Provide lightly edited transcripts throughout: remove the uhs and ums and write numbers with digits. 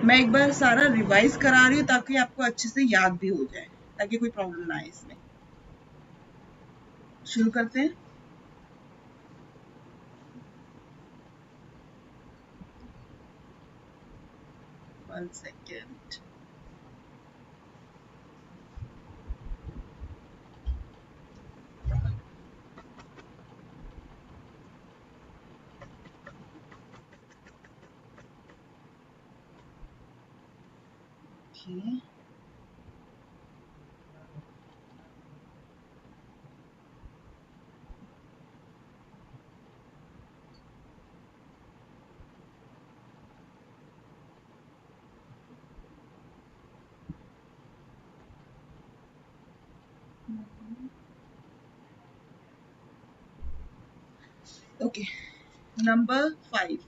मैं एक बार सारा रिवाइज करा रही हूँ ताकि आपको अच्छे से याद भी हो जाए, ताकि कोई प्रॉब्लम ना आए इसमें। शुरू करते हैं। One second. Okay, okay. Number 5,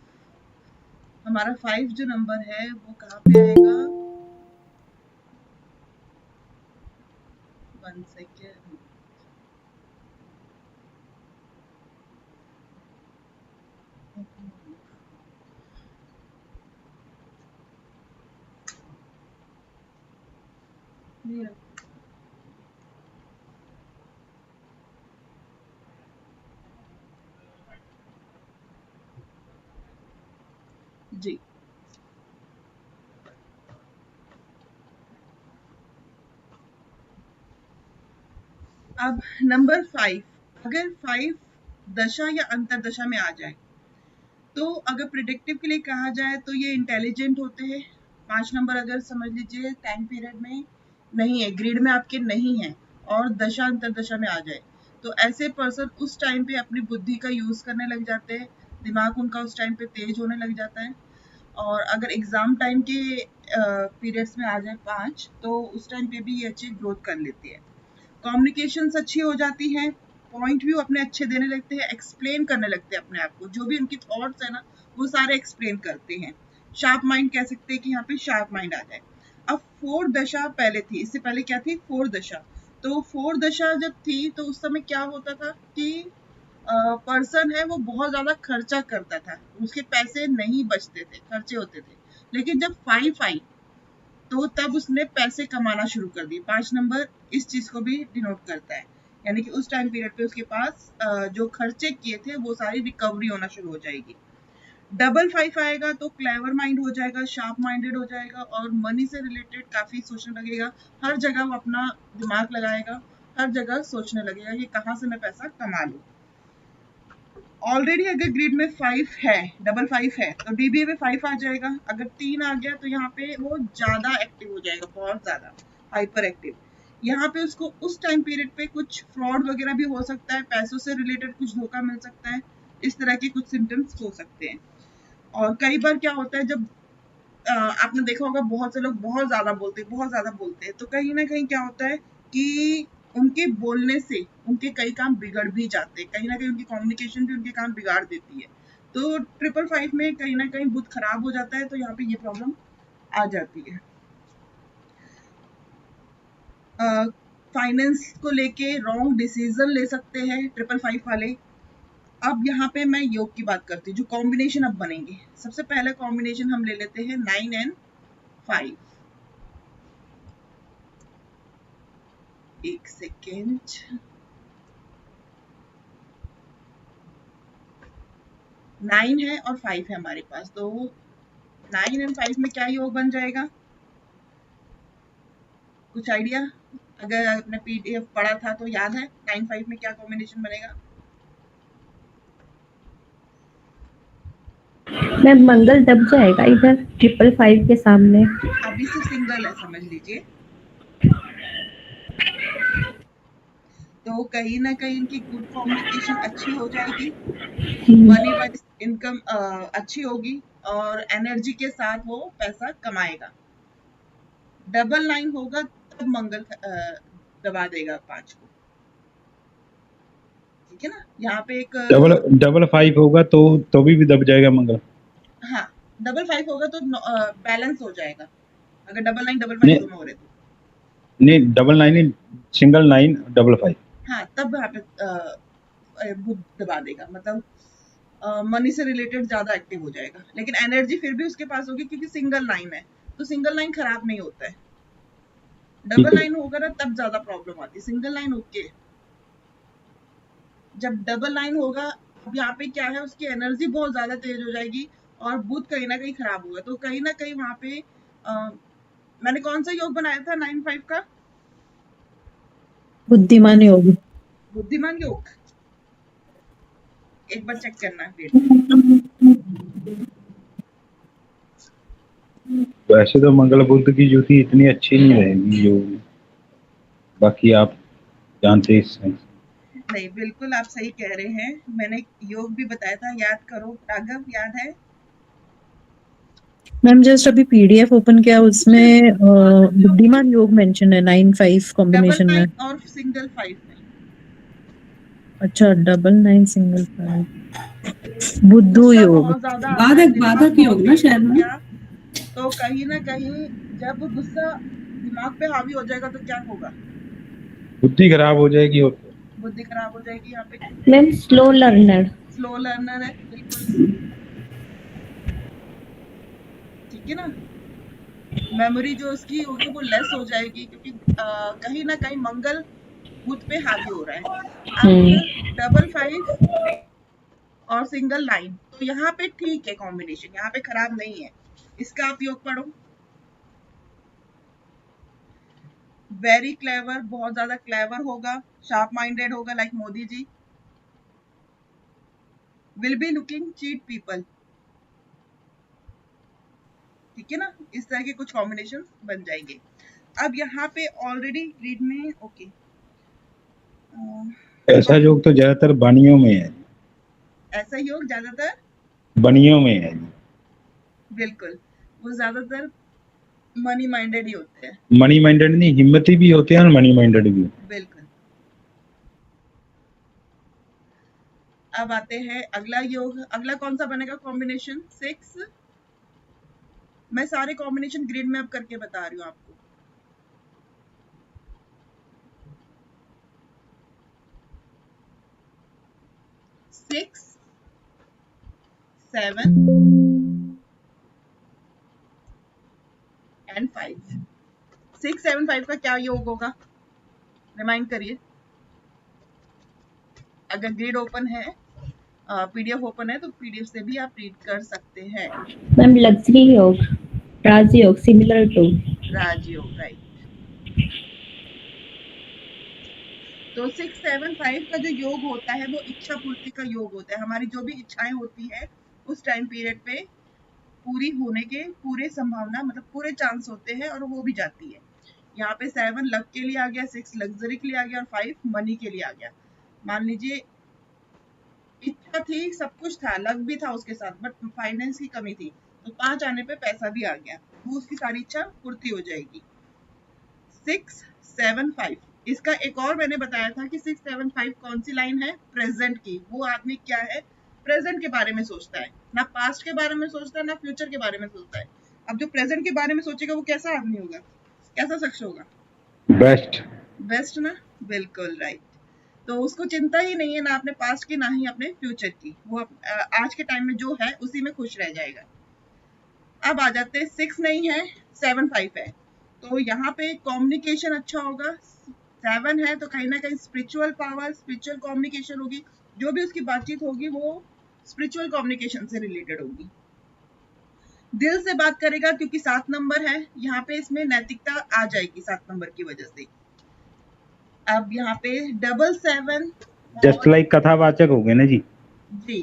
हमारा 5 जो नंबर है वो कहाँ पे आएगा? One second. जी, अब नंबर 5, अगर 5 दशा या अंतरदशा में आ जाए तो अगर प्रिडिक्टिव के लिए कहा जाए तो ये इंटेलिजेंट होते हैं। 5 नंबर अगर समझ लीजिए टाइम पीरियड में नहीं है, ग्रिड में आपके नहीं है और दशा अंतरदशा में आ जाए तो ऐसे पर्सन उस टाइम पे अपनी बुद्धि का यूज करने लग जाते हैं, दिमाग उनका उस टाइम पे तेज होने लग जाता है। और अगर एग्जाम टाइम के पीरियड्स में आ जाए 5 तो उस टाइम पे भी ये अच्छी ग्रोथ कर लेती है। कम्युनिकेशंस अच्छी हो जाती हैं, पॉइंट व्यू अपने अच्छे देने लगते हैं, एक्सप्लेन करने लगते हैं अपने आप को, जो भी उनकी थॉट्स है ना वो सारे एक्सप्लेन करते हैं। शार्प माइंड कह सकते हैं कि यहाँ पे शार्प माइंड आ जाए। अब 4 दशा पहले थी, इससे पहले क्या थी? 4 दशा। तो 4 दशा जब थी तो उस समय क्या होता था कि पर्सन है वो बहुत ज्यादा खर्चा करता था, उसके पैसे नहीं बचते थे, खर्चे होते थे। लेकिन जब 5 आई तो तब उसने पैसे कमाना शुरू कर दिए। 5 नंबर इस चीज को भी डिनोट करता है, यानी कि उस टाइम पीरियड पे उसके पास जो खर्चे किए थे वो सारी रिकवरी होना शुरू हो जाएगी। डबल 5 आएगा तो क्लेवर माइंड हो जाएगा, शार्प माइंडेड हो जाएगा और मनी से रिलेटेड काफी सोचने लगेगा। हर जगह वो अपना दिमाग लगाएगा, हर जगह सोचने लगेगा कि कहाँ से मैं पैसा कमा लूं। ऑलरेडी अगर ग्रिड में 5 है, डबल 5 है तो डीबीए में 5 आ जाएगा। अगर 3 आ गया तो यहाँ पे वो ज्यादा एक्टिव हो जाएगा, बहुत ज्यादा हाइपर एक्टिव। यहाँ पे उसको उस टाइम पीरियड पे कुछ फ्रॉड वगैरह भी हो सकता है, पैसों से रिलेटेड कुछ धोखा मिल सकता है, इस तरह के कुछ सिम्टम्स हो सकते हैं। और कई बार क्या होता है जब आपने देखा होगा बहुत से लोग बहुत ज्यादा बोलते हैं, बहुत ज्यादा बोलते हैं, तो कहीं ना कहीं क्या होता है कि उनके बोलने से उनके कई काम बिगड़ भी जाते हैं, कहीं ना कहीं उनकी कम्युनिकेशन भी उनके काम बिगाड़ देती है। तो 555 में कहीं ना कहीं बुध खराब हो जाता है, तो यहाँ पे ये प्रॉब्लम आ जाती है। फाइनेंस को लेके रॉन्ग डिसीजन ले सकते हैं 555 वाले। अब यहाँ पे मैं योग की बात करती हूँ, जो कॉम्बिनेशन अब बनेंगे। सबसे पहला कॉम्बिनेशन हम ले लेते हैं 9 एंड 5। एक सेकेंड। 9 है और 5 है हमारे पास, तो 9 एंड 5 में क्या योग बन जाएगा? कुछ आइडिया? अगर आपने पीडीएफ पढ़ा था तो याद है 9-5 में क्या कॉम्बिनेशन बनेगा? मैम मंगल दब जाएगा इधर 555 के सामने। अभी से सिंगल है समझ लीजिए, तो कहीं ना कहीं इनकी गुड कम्युनिकेशन अच्छी हो जाएगी, मनी वाइज इनकम अच्छी होगी और एनर्जी के साथ वो पैसा कमाएगा। डबल 9 होगा तब मंगल दबा देगा 5 को, ठीक है ना? यहाँ पे एक डबल 5 होगा तो भी दब जाएगा मंगल। हाँ, डबल 5 होगा तो बैलेंस हो जाएगा, अगर डबल 9 डबल 5 दोनों हो रहे तो। नहीं, डबल 9 सिंगल 9 डबल 5। हाँ, तब यहाँ पे बुध दबा देगा, मतलब मनी से रिलेटेड ज्यादा एक्टिव हो जाएगा, लेकिन एनर्जी फिर भी उसके पास होगी क्योंकि सिंगल 9 है, तो सिंगल लाइन खराब नहीं होता है। ठीक डबल है। लाइन होगा ना तब ज्यादा प्रॉब्लम आती है। Single line okay. जब डबल लाइन होगा, अब यहाँ पे क्या है, उसकी एनर्जी बहुत ज्यादा तेज हो जाएगी और बुध कहीं ना कहीं खराब होगा। तो कहीं ना कहीं वहां पे मैंने कौन सा योग बनाया था 9-5 का? बुद्धिमान योग। बुद्धिमान योग। एक बार चेक करना है डेट। वैसे तो मंगल बुध की ज्योति इतनी अच्छी नहीं रहेगी जो, बाकी आप जानते हैं इससे। नहीं, बिल्कुल आप सही कह रहे हैं। मैंने योग भी बताया था, याद करो। राघव, याद है? मैम जस्ट अभी पीडीएफ ओपन किया, उसमें बुद्धिमान योग मेंशन है 9-5 डबल कॉम्बिनेशन में। 9 और सिंगल 5 में। अच्छा, 9 सिंगल 5 बुद्धू गुस्सा योग। बहुत ज्यादा आता है, दिमाग बहुत तेज हो गया, तो कहीं ना कहीं जब गुस्सा दिमाग पे हावी हो जाएगा तो क्या होगा? बुद्धि खराब हो जाएगी और बुद्धि खराब हो जाएगी। यहाँ पे ma'am slow learner. Slow learner है, बिल्कुल ठीक है ना। मेमोरी जो उसकी होगी वो लेस हो जाएगी, क्योंकि कहीं ना कहीं मंगल बुध पे हावी हो रहा है। अब डबल 5 और सिंगल 9, तो यहाँ पे ठीक है कॉम्बिनेशन, यहाँ पे खराब नहीं है। इसका आप योग पढ़ो। वेरी क्लेवर, बहुत ज्यादा क्लेवर होगा, शार्प माइंडेड होगा, like Modi ji. Will be looking cheat people. ठीक है ना, इस तरह के कुछ कॉम्बिनेशन बन जाएंगे। अब यहाँ पे ऑलरेडी रीड में ओके। ऐसा योग तो ज्यादातर बनियों में है। ऐसा योग ज्यादातर बनियों में है। बिल्कुल, वो ज्यादातर मनी माइंडेड ही होते हैं। मनी माइंडेड नहीं, हिम्मती भी होते हैं और मनी माइंडेड भी। बिल्कुल। अब आते हैं अगला योग। अगला कौन सा बनेगा कॉम्बिनेशन? 6। मैं सारे कॉम्बिनेशन ग्रिड में अब करके बता रही हूँ आपको। 6, 7 एंड 5। 6, 7, 5 का क्या योग होगा? रिमाइंड करिए। अगर ग्रिड ओपन है, पीडीएफ ओपन है, तो पीडीएफ से भी आप रीड कर सकते हैं। मैम लग्जरी योग, राजयोग, सिमिलर टू राजयोग, राइट। तो 6, 7, 5 का जो योग होता है वो इच्छा पूर्ति का योग होता है। हमारी जो भी इच्छाएं होती है उस टाइम पीरियड पे पूरी होने के पूरे संभावना, मतलब पूरे चांस होते हैं, और वो भी जाती है। यहाँ पे 7 लक के लिए आ गया, 6 लग्जरी के लिए आ गया और 5 मनी के लिए आ गया। मान लीजिए इच्छा थी, सब कुछ था, लक भी था उसके साथ, बट फाइनेंस की कमी थी, तो 5 आने पे पैसा भी आ गया, वो उसकी सारी इच्छा पूर्ति हो जाएगी। 6, 7, 5। इसका एक और मैंने बताया था कि 6, 7, 5 कौन सी लाइन है? प्रेजेंट की। वो आदमी क्या है? प्रेजेंट के बारे में सोचता है, ना पास्ट के बारे में सोचता है, ना फ्यूचर के बारे में सोचता है। अब जो प्रेजेंट के बारे में सोचेगा वो कैसा आदमी होगा, कैसा शख्स होगा? बेस्ट। बेस्ट ना, बिल्कुल राइट। तो उसको चिंता ही नहीं है ना अपने पास्ट की, ना ही अपने फ्यूचर की। वो आज के टाइम में जो है उसी में खुश रह जाएगा। अब आ जाते हैं, 6 नहीं है, 7, 5 है, तो यहाँ पे कम्युनिकेशन अच्छा होगा। 7 है तो कहीं ना कहीं स्पिरिचुअल पावर, स्पिरिचुअल कम्युनिकेशन होगी। जो भी उसकी बातचीत होगी वो स्पिरिचुअल कम्युनिकेशन से रिलेटेड होगी। दिल से बात करेगा, क्योंकि 7 नंबर है, यहाँ पे इसमें नैतिकता आ जाएगी 7 नंबर की वजह से। अब यहाँ पे 7 जस्ट लाइक कथावाचक हो गए ना जी। जी,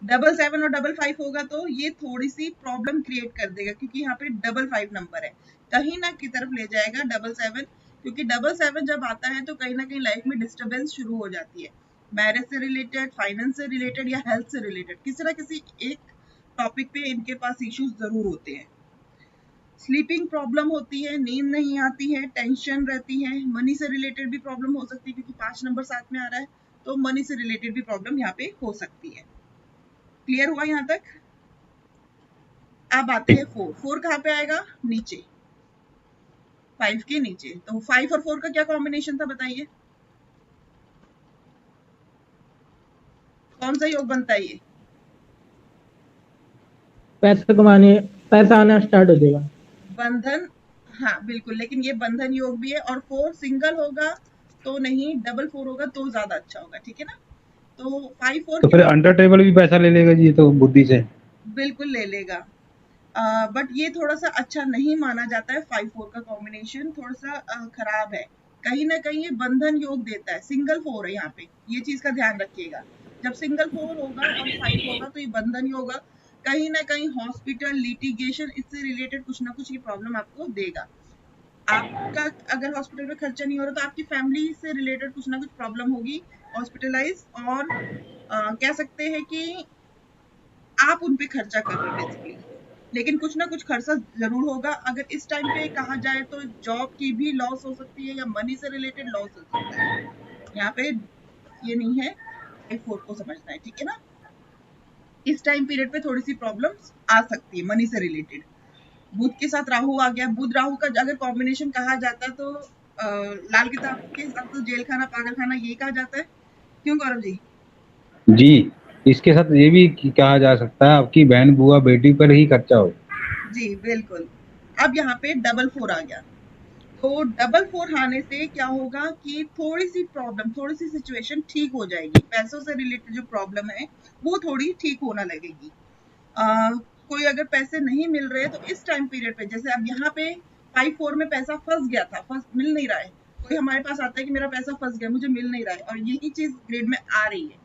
7 और 5 होगा तो ये थोड़ी सी प्रॉब्लम क्रिएट कर देगा, क्योंकि यहाँ पे 5 नंबर है, कहीं ना की तरफ ले जाएगा 7, क्योंकि 7 जब आता है तो कहीं ना कहीं लाइफ में डिस्टर्बेंस शुरू हो जाती है। मैरिज से रिलेटेड, फाइनेंस से रिलेटेड या हेल्थ से रिलेटेड, किसी ना किसी एक टॉपिक पे इनके पास इश्यूज जरूर होते हैं। स्लीपिंग प्रॉब्लम होती है, नींद नहीं आती है, टेंशन रहती है। मनी से रिलेटेड भी प्रॉब्लम हो सकती है, क्योंकि 5 नंबर साथ में आ रहा है, तो मनी से रिलेटेड भी प्रॉब्लम यहाँ पे हो सकती है। क्लियर हुआ यहाँ तक? अब आते हैं 4। 4 कहाँ पे आएगा? नीचे, 5 के नीचे। तो 5 और 4 का क्या कॉम्बिनेशन था बताइए, कौन सा योग बनता है ये? पैसा कमाने, पैसा आना स्टार्ट हो जाएगा। बंधन, हाँ बिल्कुल, लेकिन ये बंधन योग भी है, और 4 सिंगल होगा तो नहीं, डबल 4 होगा तो ज्यादा अच्छा होगा, ठीक है ना। तो 5 4 तो की फिर बात अंडर टेबल भी पैसा ले लेगा जी, ये तो बुद्धि से। बिल्कुल ले लेगा, बट ये थोड़ा सा अच्छा नहीं माना जाता है। 5 4 का कॉम्बिनेशन थोड़ा सा खराब है, कहीं ना कहीं ये बंधन योग देता है। सिंगल 4 है यहाँ पे, ये चीज का ध्यान रखिएगा। जब सिंगल 4 होगा और 5 होगा तो ये बंधन योग होगा, कहीं ना कहीं हॉस्पिटल लिटिगेशन इससे रिलेटेड कुछ ना कुछ ये प्रॉब्लम आपको देगा। आपका अगर हॉस्पिटल में खर्चा नहीं हो रहा तो आपकी फैमिली से रिलेटेड कुछ ना कुछ प्रॉब्लम होगी, हॉस्पिटलाइज, और कह सकते हैं कि आप उन पे खर्चा कर रहे हो बेसिकली, लेकिन कुछ ना कुछ खर्चा जरूर होगा। अगर इस टाइम पे कहा जाए तो जॉब की भी लॉस हो सकती है या मनी से रिलेटेड लॉस हो सकता है। यहाँ पे ये नहीं है, 5 4 को समझना है, ठीक है ना। इस टाइम पीरियड पे थोड़ी सी प्रॉब्लम्स आ सकती है मनी से रिलेटेड। बुध के साथ राहु आ गया, बुध राहु का अगर कॉम्बिनेशन कहा जाता है तो लाल किताब के हिसाब से जेल खाना पागल खाना ये कहा जाता है। क्यों गौरव जी? जी, इसके साथ ये भी कहा जा सकता है आपकी बहन बुआ बेटी पर ही खर्चा हो। जी बिल्कुल। अब यहाँ पे डबल 4 आ गया, तो डबल 4 आने से क्या होगा कि थोड़ी सी प्रॉब्लम, थोड़ी सी सिचुएशन ठीक हो जाएगी। पैसों से रिलेटेड जो प्रॉब्लम है वो थोड़ी ठीक होना लगेगी। कोई अगर पैसे नहीं मिल रहे तो इस टाइम पीरियड पे, जैसे अब यहाँ पे 5 4 में पैसा फंस गया था, फंस मिल नहीं रहा है, कोई हमारे पास आता है कि मेरा पैसा फंस गया, मुझे मिल नहीं रहा है, और यही चीज ग्रेड में आ रही है,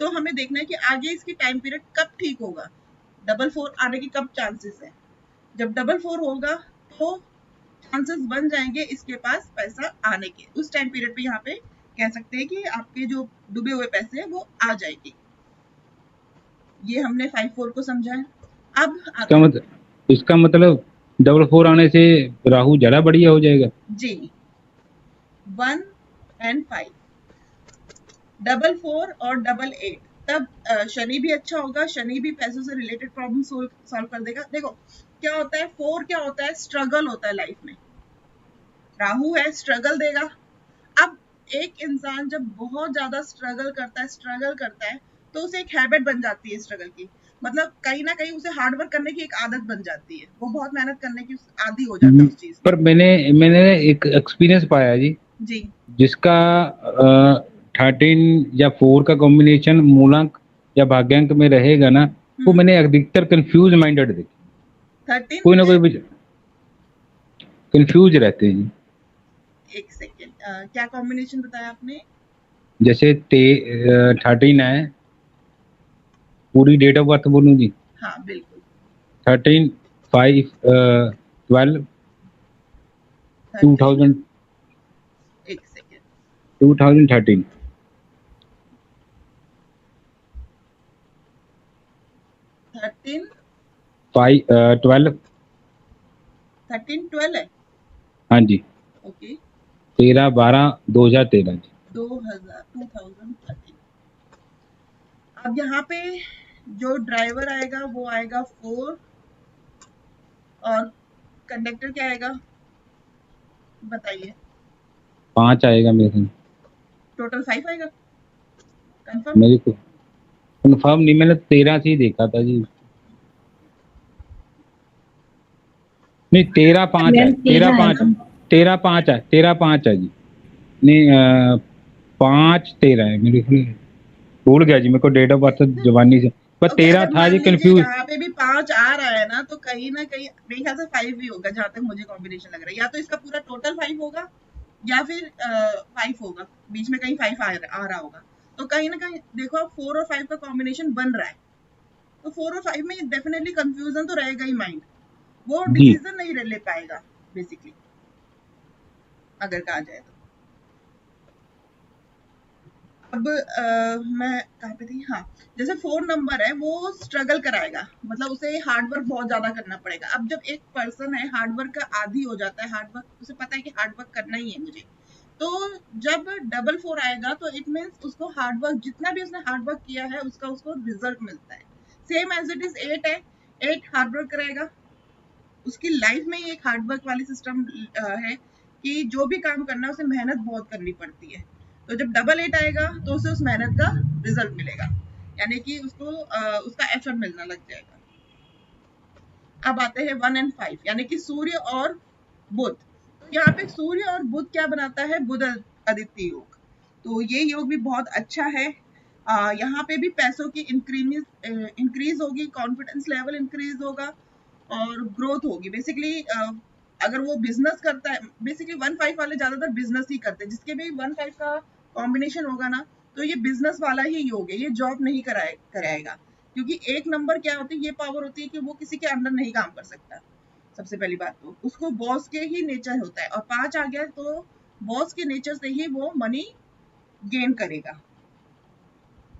तो हमें देखना है कि आगे इसकी टाइम पीरियड कब ठीक होगा, डबल 4 आने की कब चांसेस है। जब डबल 4 होगा तो चांसेस बन जाएंगे इसके पास पैसा आने के। उस टाइम पीरियड पे यहाँ पे कह सकते हैं कि आपके जो डूबे हुए पैसे हैं वो आ जाएंगे। ये हमने 5 4 को समझा है। अब इसका मतलब डबल 4 आने से राहु ज्यादा बढ़िया हो जाएगा जी, 1 एंड 5, डबल 4 और डबल 8, तब शनि भी अच्छा होगा, शनि भी पैसों से रिलेटेड प्रॉब्लम सॉल्व कर देगा। देखो क्या होता है, 4 क्या होता है, स्ट्रगल होता है लाइफ में, राहु है स्ट्रगल देगा। अब एक इंसान जब बहुत ज्यादा स्ट्रगल करता है तो उसे एक हैबिट बन जाती है स्ट्रगल की, मतलब कहीं ना कहीं उसे हार्ड वर्क करने की एक आदत बन जाती है, वो बहुत मेहनत करने की आदी हो जाता है उस चीज पर मैंने एक एक्सपीरियंस पाया जी, जी जिसका 13 या 4 का कॉम्बिनेशन मूलांक या भाग्यांक में रहेगा ना, वो मैंने अधिकतर कंफ्यूज माइंडेड देखी, 13 कोई ना कोई कंफ्यूज रहते हैं जी। एक सेकेंड, क्या कॉम्बिनेशन बताया आपने? जैसे 13 है, पूरी डेट ऑफ बर्थ बोलूं जी? हाँ बिल्कुल, 13 5 12 2000 एक सेकेंड, 2013 13 12 है, हाँ जी, ओके, 13 12 2013 जी। 2013। अब यहाँ पे जो ड्राइवर आएगा वो आएगा 4, और कंडक्टर क्या आएगा बताइए? 5 आएगा मेरे को, टोटल 5 आएगा, कंफर्म? मेरे को कंफर्म नहीं, मैंने 13 से ही देखा था जी। नहीं 13 5 है, 13 5 13 5 है, 13 5 है जी। नहीं 5 13 है मेरे को, भूल गया जी, मेरे को डेट ऑफ बर्थ जवानी से, पर 13 था जी, कंफ्यूज। यहाँ पे भी 5 आ रहा है ना, तो कहीं ना कहीं मेरे ख्याल से 5 भी होगा, जहां तक मुझे कॉम्बिनेशन लग रहा है। या तो इसका पूरा टोटल 5 होगा या फिर 5 होगा, बीच में कहीं 5 आ रहा होगा। तो कहीं ना कहीं देखो अब 4 और 5 का कॉम्बिनेशन बन रहा है, तो 4 और 5 में डेफिनेटली कंफ्यूजन तो रहेगा ही, माइंड वो डिसीजन नहीं ले पाएगा बेसिकली, अगर कहा जाए तो। अब मैं कहाँ पे थी, हाँ, जैसे 4 नंबर है वो स्ट्रगल कराएगा, मतलब उसे हार्ड वर्क बहुत ज्यादा करना पड़ेगा। अब जब एक पर्सन है हार्ड वर्क का आदी हो जाता है, हार्ड वर्क उसे पता है कि हार्ड वर्क करना ही है मुझे, तो जब डबल 4 आएगा तो इट मीन्स उसको हार्ड वर्क, जितना भी उसने हार्ड वर्क किया है उसका उसको रिजल्ट मिलता है। सेम एज इट इज 8 है, 8 हार्ड वर्क करेगा, उसकी लाइफ में ही एक हार्ड वर्क वाली सिस्टम है कि जो भी काम करना है उसे मेहनत बहुत करनी पड़ती है। तो जब डबल 8 आएगा तो उसे उस मेहनत का रिजल्ट मिलेगा, यानी कि उसको उसका एफर्ट मिलना लग जाएगा। अब आते हैं 1 and 5 यानी कि सूर्य और बुध। तो यहाँ पे सूर्य और बुध क्या बनाता है, बुध आदित्य योग। तो ये योग भी बहुत अच्छा है। यहाँ पे भी पैसों की इंक्रीज होगी, कॉन्फिडेंस लेवल इंक्रीज होगा और ग्रोथ होगी। बेसिकली अगर वो बिजनेस करता है, बेसिकली 1-5 वाले ज्यादातर बिजनेस ही करते हैं, जिसके भी 1-5 का कॉम्बिनेशन होगा ना, तो ये बिजनेस वाला ही योग है, ये जॉब नहीं कराएगा। क्योंकि एक नंबर क्या होती है, ये पावर होती है कि वो किसी के अंडर नहीं काम कर सकता। सबसे पहली बात तो उसको बॉस के ही नेचर होता है, और 5 आ गया तो बॉस के नेचर से ही वो मनी गेन करेगा।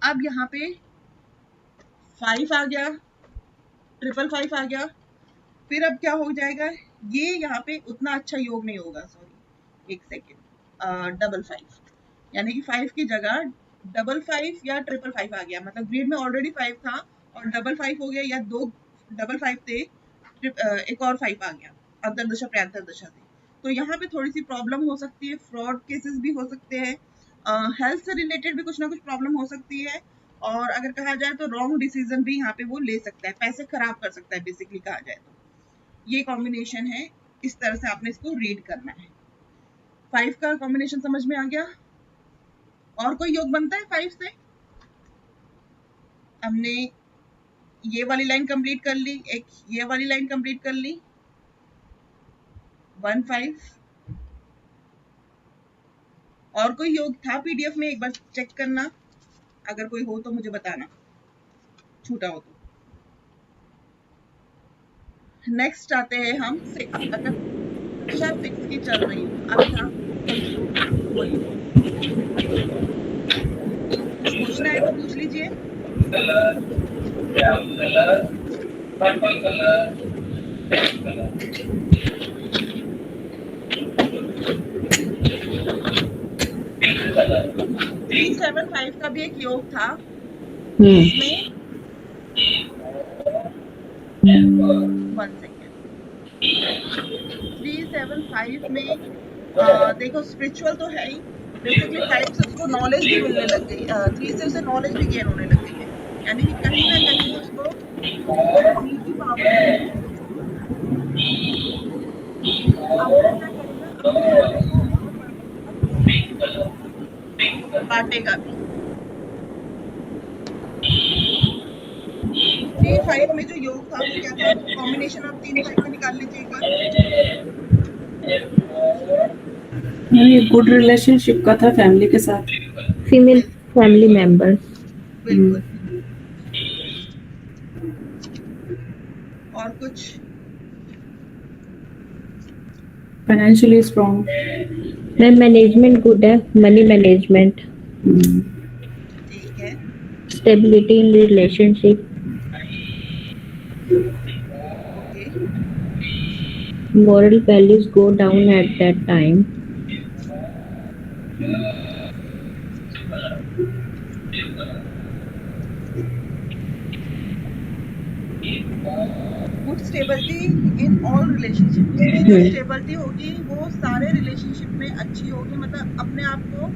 अब यहाँ पे 5 आ गया, 555 आ गया, फिर अब क्या हो जाएगा, ये यहाँ पे उतना अच्छा योग नहीं होगा, सॉरी एक सेकेंड, 55 यानी कि 5 की जगह 55 या 555 आ गया। मतलब ग्रिड में ऑलरेडी 5 था और 55 हो गया, या 2 55 थे, एक और 5 आ गया अंतर्दशा प्रयांतर्दशा से। तो यहाँ पे थोड़ी सी प्रॉब्लम हो सकती है, फ्रॉड केसेस भी हो सकते हैं, हेल्थ से रिलेटेड भी कुछ ना कुछ प्रॉब्लम हो सकती है, और अगर कहा जाए तो रॉन्ग डिसीजन भी यहाँ पे वो ले सकता है, पैसे खराब कर सकता है बेसिकली कहा जाए तो। ये कॉम्बिनेशन है, इस तरह से आपने इसको रीड करना है। 5 का कॉम्बिनेशन समझ में आ गया। और कोई योग बनता है 5 से? हमने ये वाली लाइन कंप्लीट कर ली, एक ये वाली लाइन कंप्लीट कर ली, 1-5। और कोई योग था पीडीएफ में, एक बार चेक करना, अगर कोई हो तो मुझे बताना, छूटा हो तो। नेक्स्ट आते हैं हम 6। अगर दशा 6 की चल रही हो, अब था पूछना है तो पूछ लीजिए। थ्री 7-5 का भी एक योग था, इसमें 1 सेकेंड, 3-7-5 में देखो स्पिरिचुअल तो है ही, बेसिकली 5 से उसको नॉलेज भी मिलने लग गई, 3 से उसे नॉलेज भी गेन होने लग गई है, यानी कि कहीं ना कहीं उसको की पावर बांटेगा भी। 3-5 में जो योग था वो क्या था, कॉम्बिनेशन ऑफ 3-5 का निकाल लीजिए एक बार। ये गुड रिलेशनशिप का था फैमिली के साथ, फीमेल फैमिली मेंबर्स। बिल्कुल। और कुछ? Financially strong, ma'am management good है, मनी मैनेजमेंट, ठीक है, stability in relationship, okay, moral values go down at that time, good stability in all relationship. इसकी जो स्टेबिलिटी होगी वो सारे रिलेशनशिप में अच्छी होगी, मतलब अपने आप को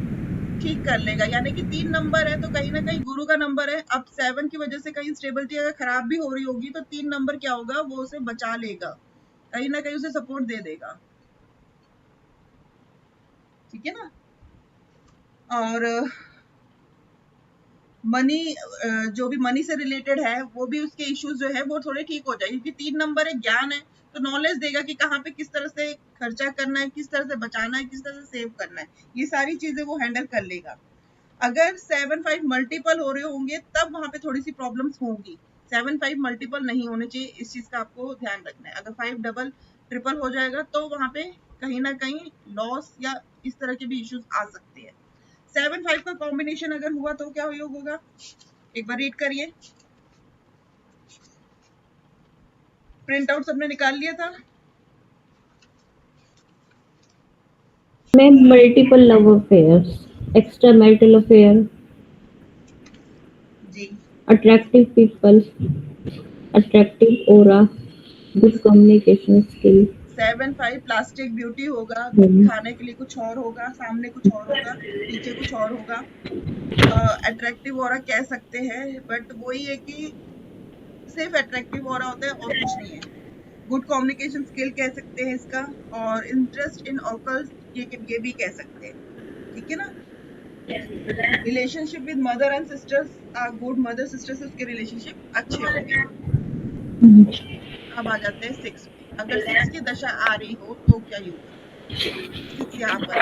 ठीक कर लेगा। यानी कि 3 नंबर है तो कहीं ना कहीं गुरु का नंबर है, अब 7 की वजह से कहीं स्टेबिलिटी अगर खराब भी हो रही होगी तो 3 नंबर क्या होगा, वो उसे बचा लेगा, कहीं ना कहीं उसे सपोर्ट दे देगा, ठीक है ना। और मनी, जो भी मनी से रिलेटेड है वो भी उसके इश्यूज जो है वो थोड़े ठीक हो जाए, क्योंकि 3 नंबर एक ज्ञान है, तो नॉलेज देगा कि कहाँ पे किस तरह से खर्चा करना है, किस तरह से बचाना है, किस तरह से सेव करना है, ये सारी चीजें वो हैंडल कर लेगा। अगर 7-5 मल्टीपल हो रहे होंगे तब वहां पे थोड़ी सी प्रॉब्लम्स होंगी, 7-5 मल्टीपल नहीं होने चाहिए, इस चीज का आपको ध्यान रखना है। अगर 5 डबल ट्रिपल हो जाएगा तो वहां पे कहीं ना कहीं लॉस या इस तरह के भी इश्यूज आ सकते हैं। 7-5 का कॉम्बिनेशन अगर हुआ तो क्या योग होगा, एक बार रीड करिए। प्रिंट आउट सबने निकाल लिया था? Ma'am multiple love affairs, extra marital affair, जी, attractive people, attractive aura, good communication skill. 7-5 plastic beauty होगा, खाने के लिए कुछ और होगा, सामने कुछ और होगा, पीछे कुछ और होगा, अट्रैक्टिव ऑरा कह सकते हैं, बट वही है कि सिर्फ अट्रैक्टिव ऑरा होता है और कुछ नहीं है। गुड कम्युनिकेशन स्किल कह सकते हैं इसका, और इंटरेस्ट इन ऑकल्ट ये भी कह सकते हैं, ठीक है ना। Relationship with mother and sisters are good, mother sister से उसके रिलेशनशिप अच्छे होंगे। अब आ जाते हैं 6 पे। अगर 6 की दशा आ रही हो तो क्या यूज। 6 यहाँ पर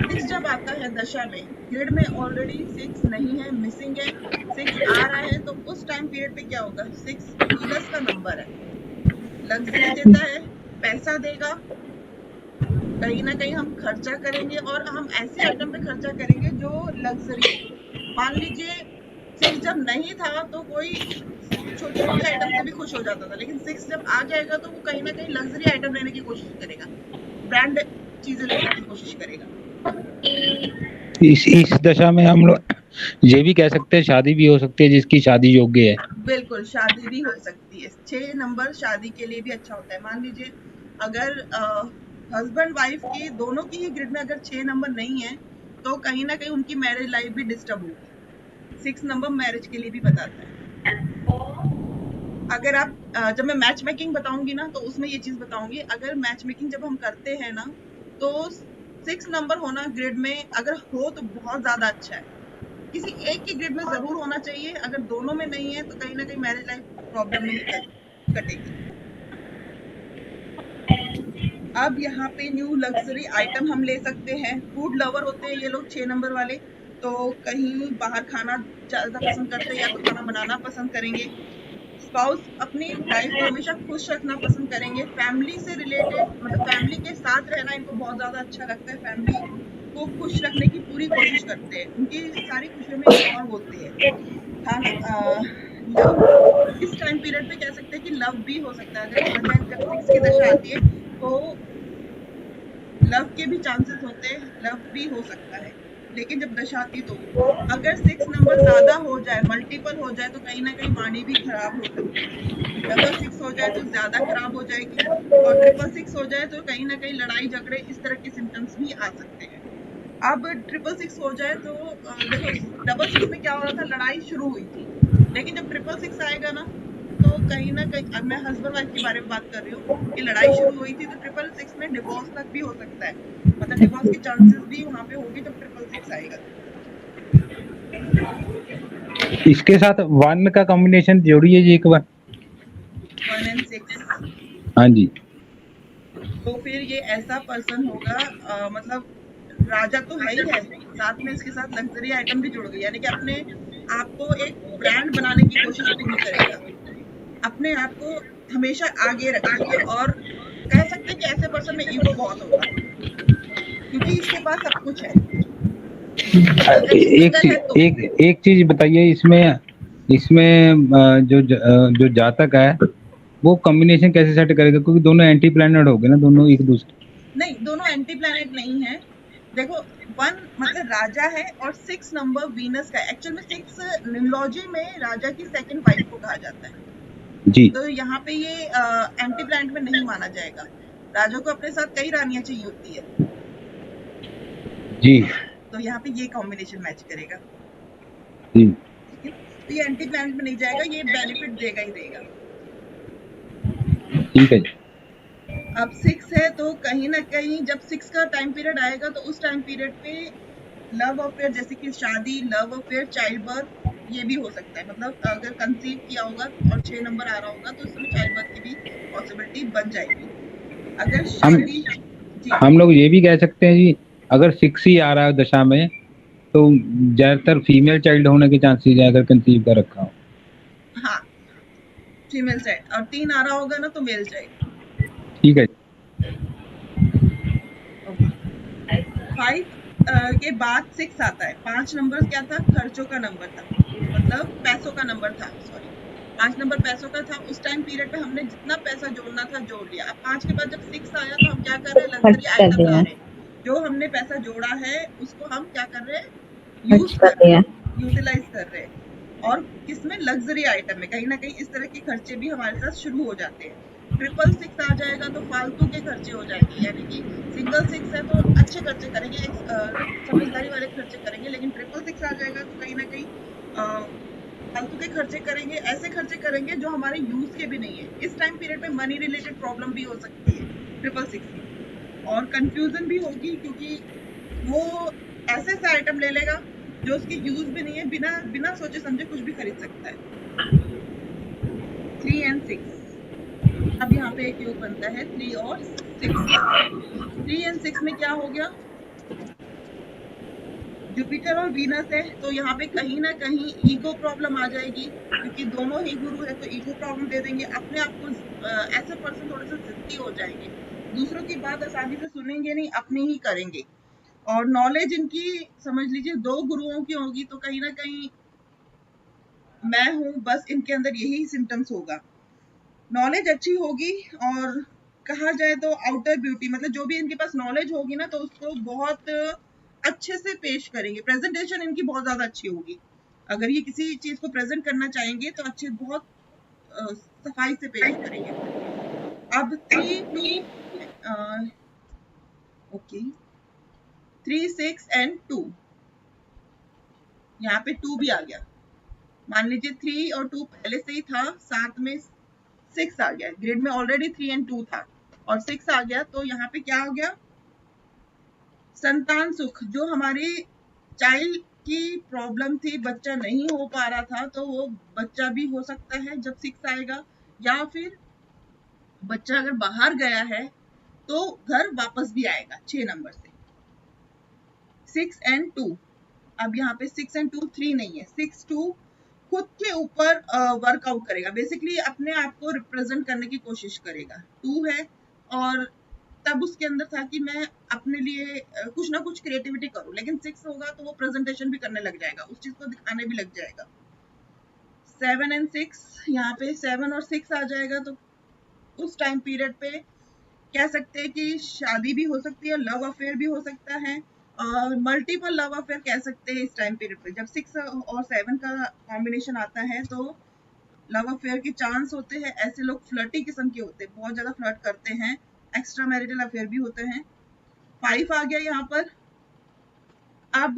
6 जब आता है दशा में, ग्रिड में ऑलरेडी 6 नहीं है, मिसिंग है, 6 आ रहा है, तो उस टाइम पीरियड पे क्या होगा। 6 वीनस का नंबर है, लग्जरी देता है, पैसा देगा, कहीं ना कहीं हम खर्चा करेंगे, और हम ऐसे आइटम पे खर्चा करेंगे जो लग्जरी। मान लीजिए 6 जब नहीं था तो कोई छोटी मोटी आइटम से भी खुश हो जाता था, लेकिन 6 जब आ जाएगा तो वो कहीं ना कहीं लग्जरी आइटम लेने की कोशिश करेगा, ब्रांड चीजें लेने की कोशिश करेगा। इस दशा में हम लोग ये भी कह सकते हैं शादी भी हो सकती है जिसकी शादी योग्य है। बिल्कुल, शादी भी हो सकती है। 6 नंबर शादी के लिए भी अच्छा होता है। मान लीजिए अगर हस्बैंड वाइफ की दोनों की ही ग्रिड में अगर 6 नंबर नहीं है तो कहीं ना कहीं उनकी मैरिज लाइफ भी डिस्टर्ब होगी। 6 नंबर मैरिज के लिए भी बताता है। अगर आप जब मैं मैच मेकिंग बताऊंगी ना तो उसमें ये चीज बताऊंगी। अगर मैच मेकिंग जब हम करते हैं ना तो 6 नंबर होना ग्रिड में अगर हो तो बहुत ज्यादा अच्छा है। किसी एक की ग्रिड में जरूर होना चाहिए, अगर दोनों में नहीं है तो कहीं ना कहीं मैरिज लाइफ प्रॉब्लम नहीं कटेगी। अब यहाँ पे न्यू लग्जरी आइटम हम ले सकते हैं। फूड लवर होते हैं ये लोग 6 नंबर वाले, तो कहीं बाहर खाना ज्यादा पसंद करते हैं या तो खाना बनाना पसंद करेंगे। स्पाउस अपनी वाइफ को हमेशा खुश रखना पसंद करेंगे। फैमिली से रिलेटेड मतलब फैमिली के साथ रहना इनको बहुत ज्यादा अच्छा लगता है। फैमिली को खुश रखने की पूरी कोशिश करते हैं, उनकी सारी खुशियों में इन्वॉल्व होते हैं। लव इस टाइम पीरियड पे कह सकते हैं कि लव भी हो सकता है। अगर जब 6 की दशा आती है तो लव के भी चांसेस होते हैं, लव भी हो सकता है। लेकिन जब दशा आती तो अगर 6 नंबर ज्यादा हो जाए, मल्टीपल हो जाए, तो कहीं ना कहीं वाणी भी खराब हो सकती है। डबल 6 हो जाए तो ज्यादा खराब हो जाएगी, और ट्रिपल 6 हो जाए तो कहीं ना कहीं लड़ाई झगड़े इस तरह के सिम्टम्स भी आ सकते हैं। अब ट्रिपल 6 हो जाए तो देखो डबल 6 में क्या हो रहा था, लड़ाई शुरू हुई थी, लेकिन जब ट्रिपल 6 आएगा ना तो कहीं ना कहीं, अब मैं हस्बैंड वाइफ के बारे में बात कर रही हूँ कि लड़ाई शुरू हुई थी, तो ट्रिपल 6 में डिवोर्स तक भी हो सकता है। मतलब डिवोर्स के चांसेस भी वहाँ पे होंगे जब ट्रिपल 6 आएगा। इसके साथ 1 का कॉम्बिनेशन जोड़िए जी एक बार। 1 and 6, हाँ जी। तो फिर ये ऐसा पर्सन होगा, मतलब राजा तो है ही है, साथ में इसके साथ लग्जरी आइटम भी जुड़ गई, यानी कि अपने आप को एक ब्रांड बनाने की कोशिश पूरी करेगा, अपने आप को हमेशा आगे रखेगा। और कह सकते हैं कि ऐसे पर्सन में ईगो बहुत होगा क्योंकि इसके पास सब कुछ है। एक चीज बताइए, इसमें जो जातक है वो कॉम्बिनेशन कैसे सेट करेगा, क्योंकि दोनों एंटी प्लैनेट हो गए ना, दोनों एक दूसरे। नहीं, दोनों एंटी प्लैनेट नहीं है। देखो 1 मतलब राजा है और 6 नंबर वीनस का। एक्चुअल में 6 न्यूमरोलॉजी में राजा की सेकंड वाइफ को कहा जाता है जी। तो यहाँ पे ये एंटी प्लैनेट में नहीं माना जाएगा। राजा को अपने साथ कई रानियां चाहिए होती है जी, तो यहाँ पे ये कॉम्बिनेशन मैच करेगा जी। ठीक है, तो ये एंटी प्लैनेट में नहीं जाएगा, ये बेनिफिट देगा ही देगा। ठीक है। अब 6 है तो कहीं ना कहीं जब 6 का टाइम पीरियड आएगा तो उस टाइम पीरियड पे लव अफेयर, जैसे कि शादी, लव अफेयर, चाइल्ड बर्थ, ये भी हो सकता है। मतलब अगर कंसीव किया होगा और 6 नंबर आ रहा होगा तो उसमें चाइल्ड बर्थ की भी पॉसिबिलिटी बन जाएगी। अगर शादी हम लोग ये भी कह सकते हैं जी, अगर 6 ही आ रहा है दशा में तो ज्यादातर फीमेल चाइल्ड होने के चांसेस है अगर कंसीव कर रखा हो। हाँ, फीमेल चाइल्ड, और 3 आ रहा होगा ना तो मेल चाइल्ड। ठीक है। 5 के बाद 6 आता है। 5 नंबर क्या था, खर्चों का नंबर था, मतलब पैसों का नंबर था। सॉरी, 5 नंबर पैसों का था। उस टाइम पीरियड पे हमने जितना पैसा जोड़ना था जोड़ लिया। अब 5 के बाद जब 6 आया तो हम क्या कर रहे हैं, लग्जरी आइटम ला रहे हैं। जो हमने पैसा जोड़ा है उसको हम क्या कर रहे हैं, यूज कर रहे हैं, यूटिलाइज कर रहे हैं। और किसमें, लग्जरी आइटम में। कहीं ना कहीं इस तरह के खर्चे भी हमारे साथ शुरू हो जाते हैं। ट्रिपल 6 आ जाएगा तो फालतू के खर्चे हो जाएंगे, यानी कि सिंगल 6 है तो अच्छे खर्चे करेंगे, समझदारी वाले खर्चे करेंगे, लेकिन ट्रिपल 6 आ जाएगा तो कहीं ना कहीं फालतू के खर्चे करेंगे, ऐसे खर्चे करेंगे जो हमारे यूज के भी नहीं है। इस टाइम पीरियड में मनी रिलेटेड प्रॉब्लम भी हो सकती है 666 में, और कंफ्यूजन भी होगी क्योंकि वो ऐसे से आइटम ले लेगा जो उसकी यूज भी नहीं है, बिना बिना सोचे समझे कुछ भी खरीद सकता है। 3 and 6, अब यहाँ पे एक योग बनता है 3 और 6 का। 3 and 6 में क्या हो गया, जुपिटर और वीनस है, तो यहाँ पे कहीं ना कहीं ईगो प्रॉब्लम आ जाएगी, क्योंकि दोनों ही गुरु है तो ईगो प्रॉब्लम दे देंगे। अपने आप को ऐसे पर्सन थोड़े से जिद्दी हो जाएंगे, दूसरों की बात आसानी से सुनेंगे नहीं, अपनी ही करेंगे। और नॉलेज इनकी समझ लीजिए 2 गुरुओं की होगी, तो कहीं ना कहीं मैं हूँ बस, इनके अंदर यही सिम्टम्स होगा। नॉलेज अच्छी होगी, और कहा जाए तो आउटर ब्यूटी, मतलब जो भी इनके पास नॉलेज होगी ना, तो उसको बहुत अच्छे से पेश करेंगे। प्रेजेंटेशन इनकी बहुत ज्यादा अच्छी होगी। अगर ये किसी चीज को प्रेजेंट करना चाहेंगे तो अच्छे बहुत सफाई से पेश करेंगे। अब 3, 6 and 2, यहाँ पे 2 भी आ गया। मान लीजिए 3 और 2 पहले से ही था, साथ में 6 आ गया। ग्रिड में ऑलरेडी 3 and 2 था और 6 आ गया, तो यहाँ पे क्या हो गया, संतान सुख। जो हमारी चाइल्ड की प्रॉब्लम थी, बच्चा नहीं हो पा रहा था, तो वो बच्चा भी हो सकता है जब 6 आएगा, या फिर बच्चा अगर बाहर गया है तो घर वापस भी आएगा 6 नंबर से। 6 and 2, अब यहाँ पे 6 and 2 3 नहीं है, 6 2 खुद के ऊपर वर्कआउट करेगा, बेसिकली अपने आप को रिप्रेजेंट करने की कोशिश करेगा। 2 है, और तब उसके अंदर था कि मैं अपने लिए कुछ ना कुछ क्रिएटिविटी करूं, लेकिन 6 होगा तो वो प्रेजेंटेशन भी करने लग जाएगा, उस चीज को दिखाने भी लग जाएगा। 7 and 6, यहाँ पे 7 और 6 आ जाएगा, तो उस टाइम पीरियड पे कह सकते हैं कि शादी भी हो सकती है, लव अफेयर भी हो सकता है, और मल्टीपल लव अफेयर कह सकते हैं इस टाइम पीरियड पे। जब 6 और 7 का कॉम्बिनेशन आता है तो लव अफेयर के चांस होते हैं। ऐसे लोग फ्लर्टी किस्म के होते हैं, बहुत ज्यादा फ्लर्ट करते हैं, एक्स्ट्रा मैरिटल अफेयर भी होते हैं। 5 आ गया यहाँ पर। अब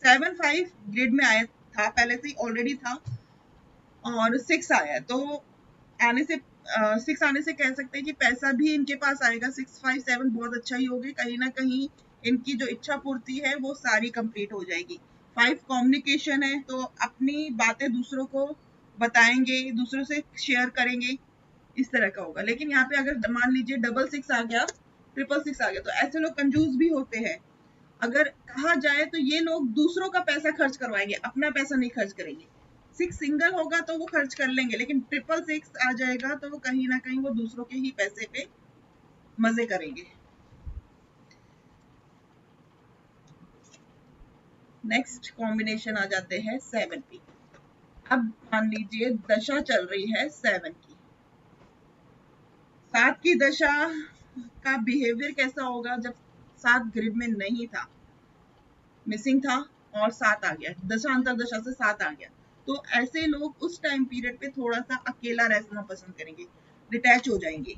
7 5 ग्रिड में आया था, पहले से ही ऑलरेडी था, और 6 आया, तो आने से 6 आने से कह सकते हैं कि पैसा भी इनके पास आएगा। 6 5 7 बहुत अच्छा ही होगी, कहीं ना कहीं इनकी जो इच्छा पूर्ति है वो सारी कंप्लीट हो जाएगी। 5 कम्युनिकेशन है, तो अपनी बातें दूसरों को बताएंगे, दूसरों से शेयर करेंगे, इस तरह का होगा। लेकिन यहाँ पे अगर मान लीजिए 666 आ गया, 666 आ गया, तो ऐसे लोग कंजूस भी होते हैं। अगर कहा जाए तो ये लोग दूसरों का पैसा खर्च करवाएंगे, अपना पैसा नहीं खर्च करेंगे। 6 सिंगल होगा तो वो खर्च कर लेंगे, लेकिन 666 आ जाएगा तो वो कहीं ना कहीं वो दूसरों के ही पैसे पे मजे करेंगे। नेक्स्ट कॉम्बिनेशन आ जाते हैं 7 पे। अब मान लीजिए दशा चल रही है 7 की। 7 की दशा का बिहेवियर कैसा होगा जब 7 ग्रिड में नहीं था, मिसिंग था, और 7 आ गया, दशा अंतरदशा से 7 आ गया, तो ऐसे लोग उस टाइम पीरियड पे थोड़ा सा अकेला रहना पसंद करेंगे, डिटैच हो जाएंगे,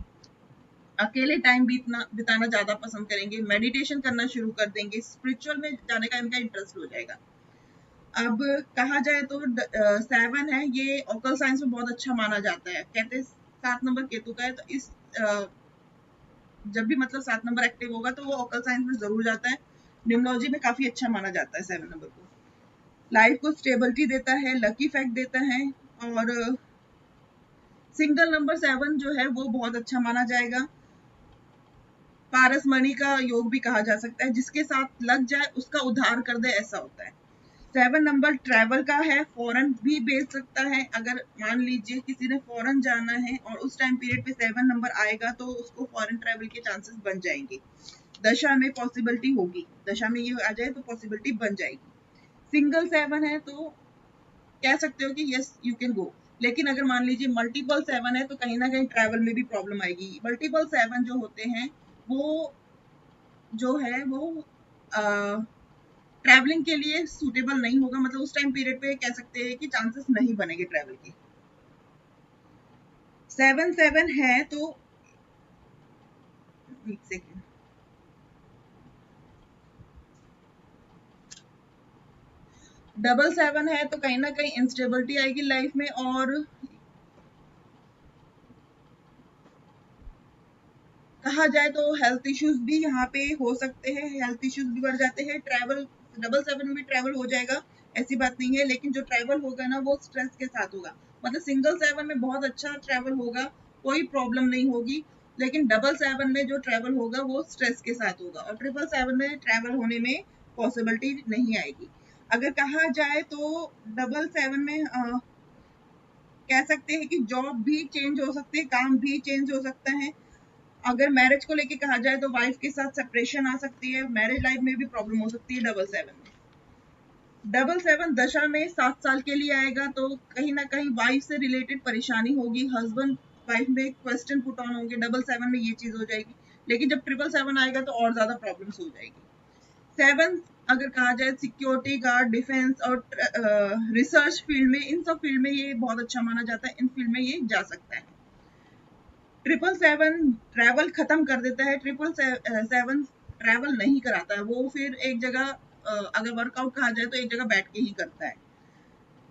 अकेले टाइम बिताना ज्यादा पसंद करेंगे, मेडिटेशन करना शुरू कर देंगे, स्पिरिचुअल में जाने का इनका इंटरेस्ट हो जाएगा। अब कहा जाए तो 7 है, ये ऑकल साइंस में बहुत अच्छा माना जाता है। कहते हैं 7 नंबर केतु का है, तो इस जब भी मतलब 7 नंबर एक्टिव होगा तो वो ऑकल साइंस में जरूर जाता है। न्यूमरोलॉजी में काफी अच्छा माना जाता है 7 नंबर को। लाइफ को स्टेबिलिटी देता है, लकी फैक्ट देता है, और सिंगल नंबर 7 जो है वो बहुत अच्छा माना जाएगा। पारस मणि का योग भी कहा जा सकता है, जिसके साथ लग जाए उसका उद्धार कर दे, ऐसा होता है। 7 नंबर ट्रैवल का है, फॉरेन भी भेज सकता है। अगर मान लीजिए किसी ने फॉरेन जाना है और उस टाइम पीरियड पे 7 नंबर आएगा तो उसको फॉरेन ट्रैवल के चांसेस बन जाएंगे। दशा में पॉसिबिलिटी होगी, दशा में ये आ जाए तो पॉसिबिलिटी बन जाएगी। सिंगल 7 है तो कह सकते हो कि यस यू कैन गो, लेकिन अगर मान लीजिए मल्टीपल 7 है तो कहीं ना कहीं ट्रैवल में भी प्रॉब्लम आएगी। मल्टीपल 7 जो होते हैं वो जो है वो ट्रैवलिंग के लिए सूटेबल नहीं होगा, मतलब उस टाइम पीरियड पे कह सकते हैं कि चांसेस नहीं बनेंगे ट्रैवल के। 7 7 है तो एक सेकेंड, डबल 7 है तो कहीं ना कहीं इंस्टेबिलिटी आएगी लाइफ में, और कहा जाए तो हेल्थ इश्यूज भी यहाँ पे हो सकते हैं, हेल्थ इश्यूज भी बढ़ जाते हैं। ट्रैवल डबल 7 में भी ट्रैवल हो जाएगा, ऐसी बात नहीं है, लेकिन जो ट्रैवल होगा ना वो स्ट्रेस के साथ होगा। मतलब सिंगल 7 में बहुत अच्छा ट्रैवल होगा, कोई प्रॉब्लम नहीं होगी, लेकिन डबल 7 में जो ट्रैवल होगा वो स्ट्रेस के साथ होगा, और ट्रिपल 7 में ट्रैवल होने में पॉसिबिलिटी नहीं आएगी। अगर कहा जाए तो डबल 7 में कह सकते हैं कि जॉब भी चेंज हो सकती है, काम भी चेंज हो सकता है। अगर मैरिज को लेके कहा जाए तो वाइफ के साथ सेपरेशन आ सकती है, मैरिज लाइफ में भी प्रॉब्लम हो सकती है डबल 7 में। डबल 7 दशा में 7 साल के लिए आएगा, तो कहीं ना कहीं वाइफ से रिलेटेड परेशानी होगी, हस्बैंड वाइफ में क्वेश्चन पुट ऑन होंगे, डबल 7 में ये चीज हो जाएगी। लेकिन जब ट्रिपल 7 आएगा तो और ज्यादा प्रॉब्लम्स हो जाएगी। 7 अगर कहा जाए सिक्योरिटी गार्ड, डिफेंस और रिसर्च फील्ड में, इन सब फील्ड में ये बहुत अच्छा माना जाता है, इन फील्ड में ये जा सकता है। ट्रिपल 7 ट्रैवल खत्म कर देता है, ट्रिपल 7 ट्रैवल नहीं कराता है, वो फिर एक जगह अगर वर्कआउट कहा जाए तो एक जगह बैठ के ही करता है।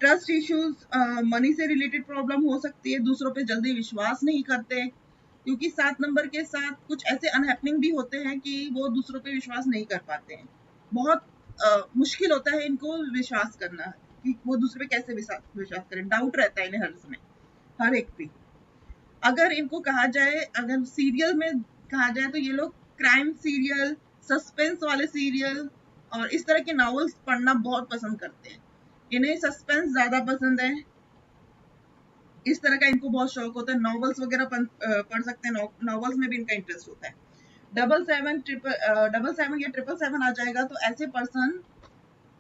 ट्रस्ट इश्यूज, मनी से रिलेटेड प्रॉब्लम हो सकती है, दूसरों पे जल्दी विश्वास नहीं करते, क्योंकि 7 नंबर के साथ कुछ ऐसे अनहैपनिंग भी होते हैं कि वो दूसरों पे विश्वास नहीं कर पाते हैं। बहुत मुश्किल होता है इनको विश्वास करना कि वो दूसरे पे कैसे विश्वास करें, डाउट रहता है इन्हें हर समय, हर एक पे। अगर इनको कहा जाए, अगर सीरियल में कहा जाए तो ये लोग क्राइम सीरियल, सस्पेंस वाले सीरियल और इस तरह के नॉवेल्स पढ़ना बहुत पसंद करते हैं। इन्हें सस्पेंस ज्यादा पसंद है, इस तरह का इनको बहुत शौक होता है, नॉवेल्स वगैरह पढ़ सकते हैं, नॉवेल्स में भी इनका इंटरेस्ट होता है। डबल 7 या ट्रिपल 7 आ जाएगा तो ऐसे पर्सन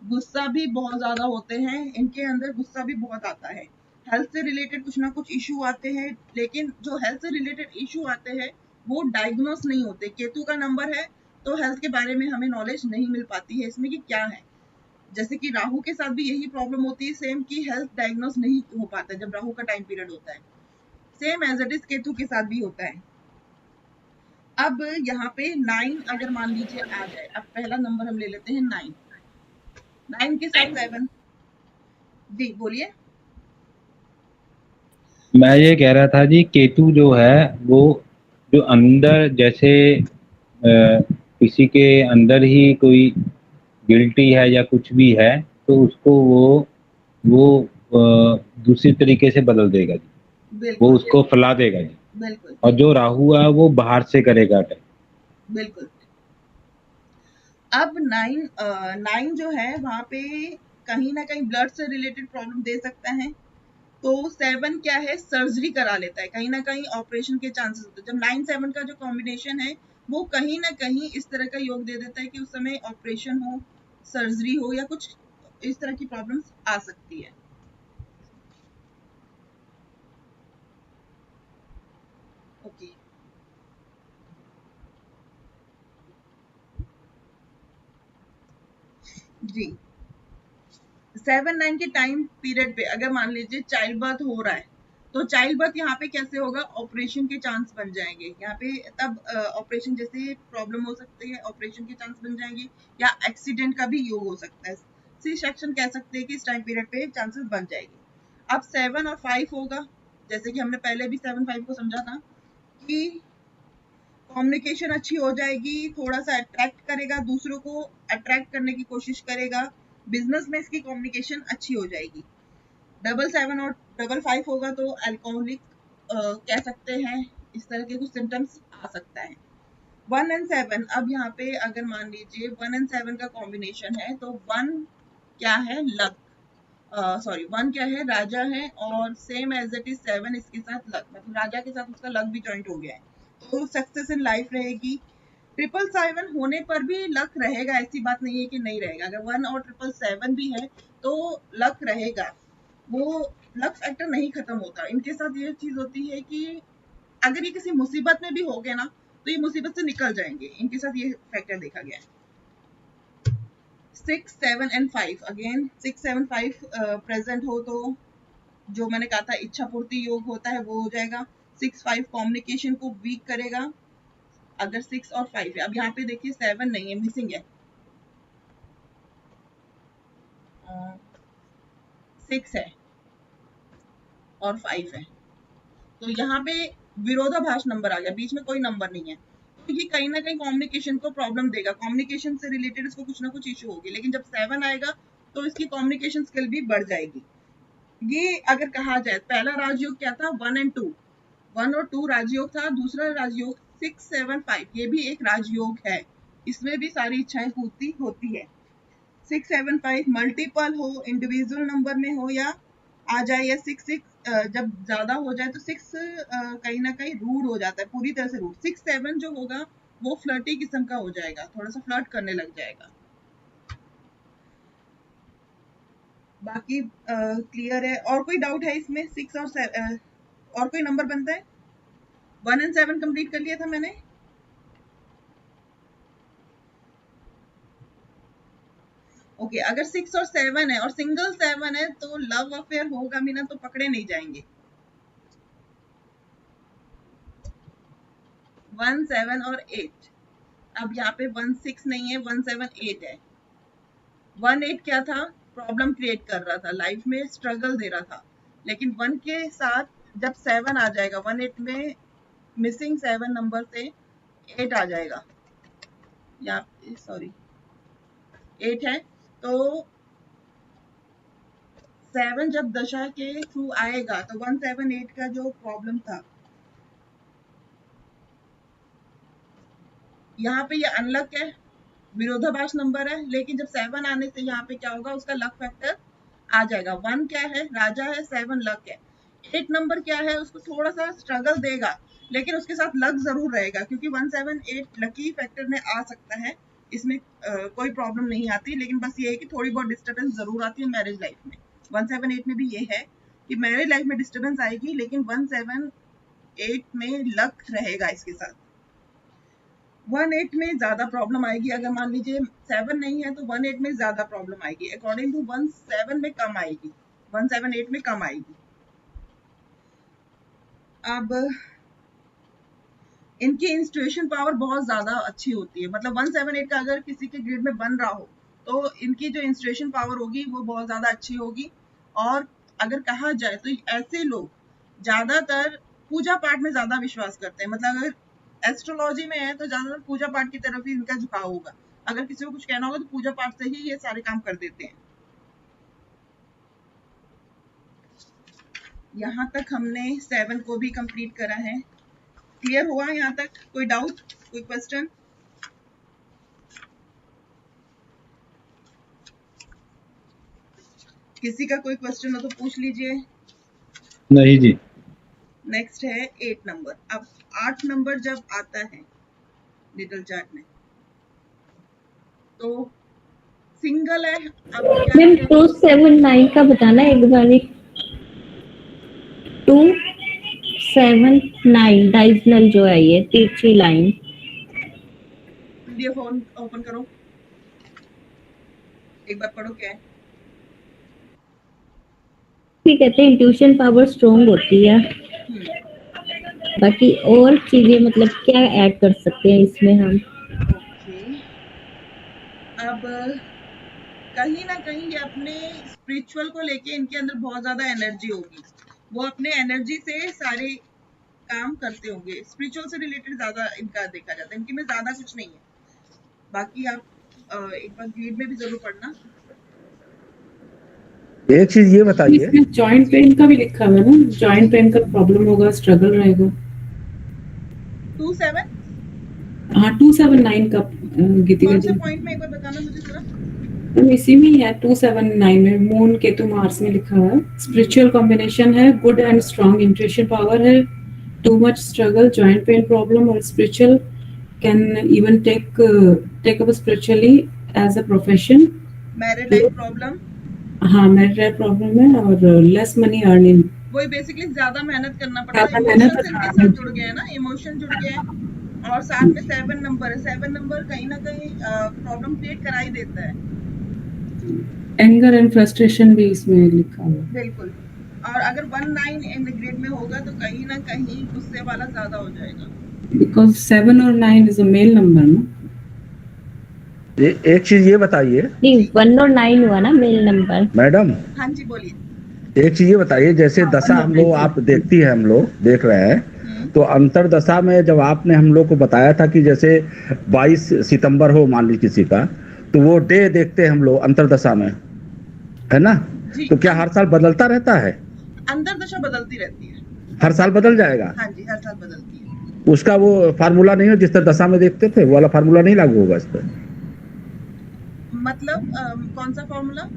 गुस्सा भी बहुत ज्यादा होते हैं, इनके अंदर गुस्सा भी बहुत आता है। हेल्थ से रिलेटेड कुछ ना कुछ इशू आते हैं, लेकिन जो हेल्थ से रिलेटेड इशू आते हैं वो डायग्नोस नहीं होते। केतु का नंबर है तो हेल्थ के बारे में हमें नॉलेज नहीं मिल पाती है इसमें कि क्या है। जैसे कि राहु के साथ भी यही प्रॉब्लम होती है सेम, कि हेल्थ डायग्नोस नहीं हो पाता जब राहु का टाइम पीरियड होता है। Same as it is Ketu के साथ भी होता है। अब यहाँ पे 9 अगर मान लीजिए आ जाए, अब पहला नंबर हम ले लेते हैं 9। 9 के साथ 7, जी बोलिए। मैं ये कह रहा था जी, केतु जो है वो जो अंदर जैसे किसी के अंदर ही कोई गिल्टी है या कुछ भी है तो उसको वो दूसरी तरीके से बदल देगा जी, वो बिल्कुल उसको फैला देगा जी। बिल्कुल और जो राहु है वो बाहर से करेगा अटैक। बिल्कुल। अब 9 जो है वहां पे कहीं ना कहीं ब्लड से रिलेटेड प्रॉब्लम दे सकता है। तो 7 क्या है, सर्जरी करा लेता है, कहीं ना कहीं ऑपरेशन के चांसेस होते हैं। जब 9-7 का जो कॉम्बिनेशन है वो कहीं ना कहीं इस तरह का योग दे देता है कि उस समय ऑपरेशन हो, सर्जरी हो, या कुछ इस तरह की प्रॉब्लम्स आ सकती है। ओके जी। 7-9 के टाइम पीरियड पे अगर मान लीजिए चाइल्ड बर्थ हो रहा है तो चाइल्ड बर्थ यहाँ पे कैसे होगा, ऑपरेशन के चांस बन जाएंगे यहाँ पे, तब ऑपरेशन जैसे प्रॉब्लम हो सकती है, ऑपरेशन के चांस बन जाएंगे, या एक्सीडेंट का भी योग हो सकता है। सी सेक्शन कह सकते हैं कि इस टाइम पीरियड पे चांसेस बन जाएंगे। अब 7 और 5 होगा, जैसे कि हमने पहले भी 7-5 को समझा था कि कम्युनिकेशन अच्छी हो जाएगी, थोड़ा सा अट्रैक्ट करेगा, दूसरों को अट्रैक्ट करने की कोशिश करेगा, बिजनेस में इसकी कम्युनिकेशन अच्छी हो जाएगी। 7-7 और 5-5 होगा तो अल्कोहलिक कह सकते हैं, इस तरह के कुछ सिम्टम्स आ सकता है। 1 एंड 7, अब यहाँ पे अगर मान लीजिए 1 एंड 7 का कॉम्बिनेशन है तो 1 क्या है, लक, सॉरी 1 क्या है, राजा है, और सेम एज इट इज 7 इसके साथ लक, मतलब राजा के साथ उसका लक भी जॉइंट हो गया है, तो सक्सेस इन लाइफ रहेगी। 777 होने पर भी लक रहेगा, ऐसी बात नहीं है कि नहीं रहेगा। अगर 1 और 777 भी है तो लक रहेगा, वो लक फैक्टर नहीं खत्म होता। इनके साथ ये चीज होती है कि अगर ये किसी मुसीबत में भी हो गए ना तो ये मुसीबत से निकल जाएंगे, इनके साथ ये फैक्टर देखा गया है। 6, 7 एंड 5, अगेन 6, 7, 5 प्रेजेंट हो तो जो मैंने कहा था इच्छा पूर्ति योग होता है वो हो जाएगा। 6-5 कम्युनिकेशन को वीक करेगा अगर 6 और 5 है। अब यहाँ पे देखिए 7 नहीं है, मिसिंग है, 6 है और 5 है, तो यहाँ पे विरोधाभास नंबर आ गया, बीच में कोई नंबर नहीं है, तो ये कहीं ना कहीं कम्युनिकेशन को प्रॉब्लम देगा, कम्युनिकेशन से रिलेटेड इसको कुछ ना कुछ इशू होगी। लेकिन जब 7 आएगा तो इसकी कम्युनिकेशन स्किल भी बढ़ जाएगी। ये अगर कहा जाए, पहला राजयोग क्या था, 1 and 2, 1 और 2 राजयोग था। दूसरा राजयोग 6, 7, 5, ये भी एक राजयोग है, इसमें भी सारी इच्छाएं पूर्ति होती है। 6, 7, 5 मल्टीपल हो, इंडिविजुअल नंबर में हो या आ जाए, या 6, 6 जब ज्यादा हो जाए तो 6 कहीं ना कहीं रूड हो जाता है, पूरी तरह से रूड। 6, 7 जो होगा वो फ्लर्टी किस्म का हो जाएगा, थोड़ा सा फ्लर्ट करने लग जाएगा। बाकी क्लियर है? और कोई डाउट है इसमें? 6 और 7 और कोई नंबर बनता है? 1 and 7 कंप्लीट कर लिया था मैंने। ओके, अगर 6 और 7 है और सिंगल 7 है तो लव अफेयर होगा भी ना, तो पकड़े नहीं जाएंगे। 1, 7 और 8। अब यहाँ पे 1, 6 नहीं है, 1, 7, 8 है। 1, 8 क्या था, प्रॉब्लम क्रिएट कर रहा था, लाइफ में स्ट्रगल दे रहा था। लेकिन 1 के साथ जब 7 आ जाएगा, 1, 8 में मिसिंग 7 नंबर से 8 आ जाएगा, या सॉरी 8 है, तो 7 जब दशा के थ्रू आएगा तो 1, 7, 8 का जो प्रॉब्लम था, यहाँ पे ये अनलक है, विरोधाभास नंबर है। लेकिन जब 7 आने से यहाँ पे क्या होगा, उसका लक फैक्टर आ जाएगा। 1 क्या है, राजा है, 7 लक है। 8 नंबर क्या है, उसको थोड़ा सा स्ट्रगल देगा, लेकिन उसके साथ लक जरूर रहेगा, क्योंकि 1, 7, 8 लकी फैक्टर में आ सकता है, इसमें कोई प्रॉब्लम नहीं आती। लेकिन बस ये है कि थोड़ी बहुत डिस्टर्बेंस जरूर आती है मैरिज लाइफ में। 1, 7, 8 में भी ये है कि मैरिज लाइफ में डिस्टर्बेंस आएगी, लेकिन 1, 7, 8 में लक रहेगा इसके साथ। 1, 8 में ज्यादा प्रॉब्लम आएगी। अगर मान लीजिए 7 नहीं है तो 1, 8 में ज्यादा प्रॉब्लम आएगी। अकॉर्डिंग टू 1, 7 में कम आएगी, 1, 7, 8 में कम आएगी। अब इनकी इंस्टिट्यूशन पावर बहुत ज्यादा अच्छी होती है, मतलब 1, 7, 8 का अगर किसी के ग्रिड में बन रहा हो तो इनकी जो इंस्टिट्यूशन पावर होगी वो बहुत ज्यादा अच्छी होगी। और अगर कहा जाए तो ऐसे लोग ज्यादातर पूजा पाठ में ज्यादा विश्वास करते हैं, मतलब अगर एस्ट्रोलॉजी में है तो ज्यादातर पूजा पाठ की तरफ ही इनका झुकाव होगा। अगर किसी को कुछ कहना होगा तो पूजा पाठ से ही ये सारे काम कर देते हैं। यहाँ तक हमने 7 को भी कंप्लीट करा है। क्लियर हुआ यहाँ तक? कोई डाउट, कोई क्वेश्चन? किसी का कोई क्वेश्चन हो तो पूछ लीजिए। नहीं जी। नेक्स्ट है 8 नंबर। अब 8 नंबर जब आता है लिटिल चार्ट में तो सिंगल है। अब मैम 279 का बताना एक बार। 279 डायगोनल जो है ये तिरछी लाइन। पीडीएफ ओपन करो, एक बार पढ़ो क्या है। ठीक कहते हैं इंट्यूशन पावर स्ट्रॉन्ग होती है। बाकी और चीजें मतलब क्या ऐड कर सकते हैं इसमें हम? ओके, अब कहीं ना कहीं ये अपने स्पिरिचुअल को लेके इनके अंदर बहुत ज्यादा एनर्जी होगी, वो अपने एनर्जी से सारे काम करते होंगे। स्पिरिचुअल से रिलेटेड ज्यादा इनका देखा जाता है, इनके में ज्यादा कुछ नहीं है। बाकी आप एक बार रीड में भी जरूर पढ़ना। एक चीज ये बताइए, इसमें जॉइंट पेन का भी लिखा हुआ है ना, जॉइंट पेन का प्रॉब्लम होगा, स्ट्रगल रहेगा। 27 हाँ 279 का गीतिका कौन जी से पॉइंट में एक बार बताना मुझे जरा। इसी में ही है 279 में, मून केतु मार्स में लिखा है। स्पिरिचुअल कॉम्बिनेशन है, good and strong intuition power है, too much struggle, joint pain problem, और spiritual can even take up spiritually as a profession. Married life problem, हाँ मैरिड लाइफ प्रॉब्लम है, और लेस मनी अर्निंग। वही basically ज्यादा मेहनत करना पड़ता है, ज्यादा इमोशंस मेहनत इनके साथ जुड़ गए हैं ना, इमोशन जुड़ गए हैं। और साथ में 7 नंबर है, 7 नंबर कहीं ना कहीं प्रॉब्लम क्रिएट करा ही देता है। एंगर एंड फ्रस्ट्रेशन भी इसमें लिखा हुआ है। बिल्कुल। और अगर 1, 9 इन ग्रेड में होगा तो कहीं ना कहीं गुस्से वाला ज्यादा हो जाएगा, बिकॉज 7 और 9 इज अ मेल नंबर ना। एक चीज ये बताइए नहीं 1 और 9 हुआ ना मेल नंबर। मैडम, हाँ जी बोलिए। एक चीज ये बताइए, जैसे दशा हम लोग आप देखती है, हम लोग देख रहे हैं, तो अंतरदशा में जब आपने हम लोग को बताया था कि जैसे 22 सितंबर हो मान लीजिए किसी का, तो वो डे देखते हैं हम लोग अंतरदशा में, है ना? जी, तो क्या हर साल बदलता रहता है? अंतरदशा बदलती रहती है। हर साल बदल जाएगा? हाँ जी, हर साल बदलती है। उसका वो फार्मूला नहीं है जिस तरह दशा में देखते थे, वो वाला फार्मूला नहीं लागू होगा इस पर? मतलब कौन सा फॉर्मूला?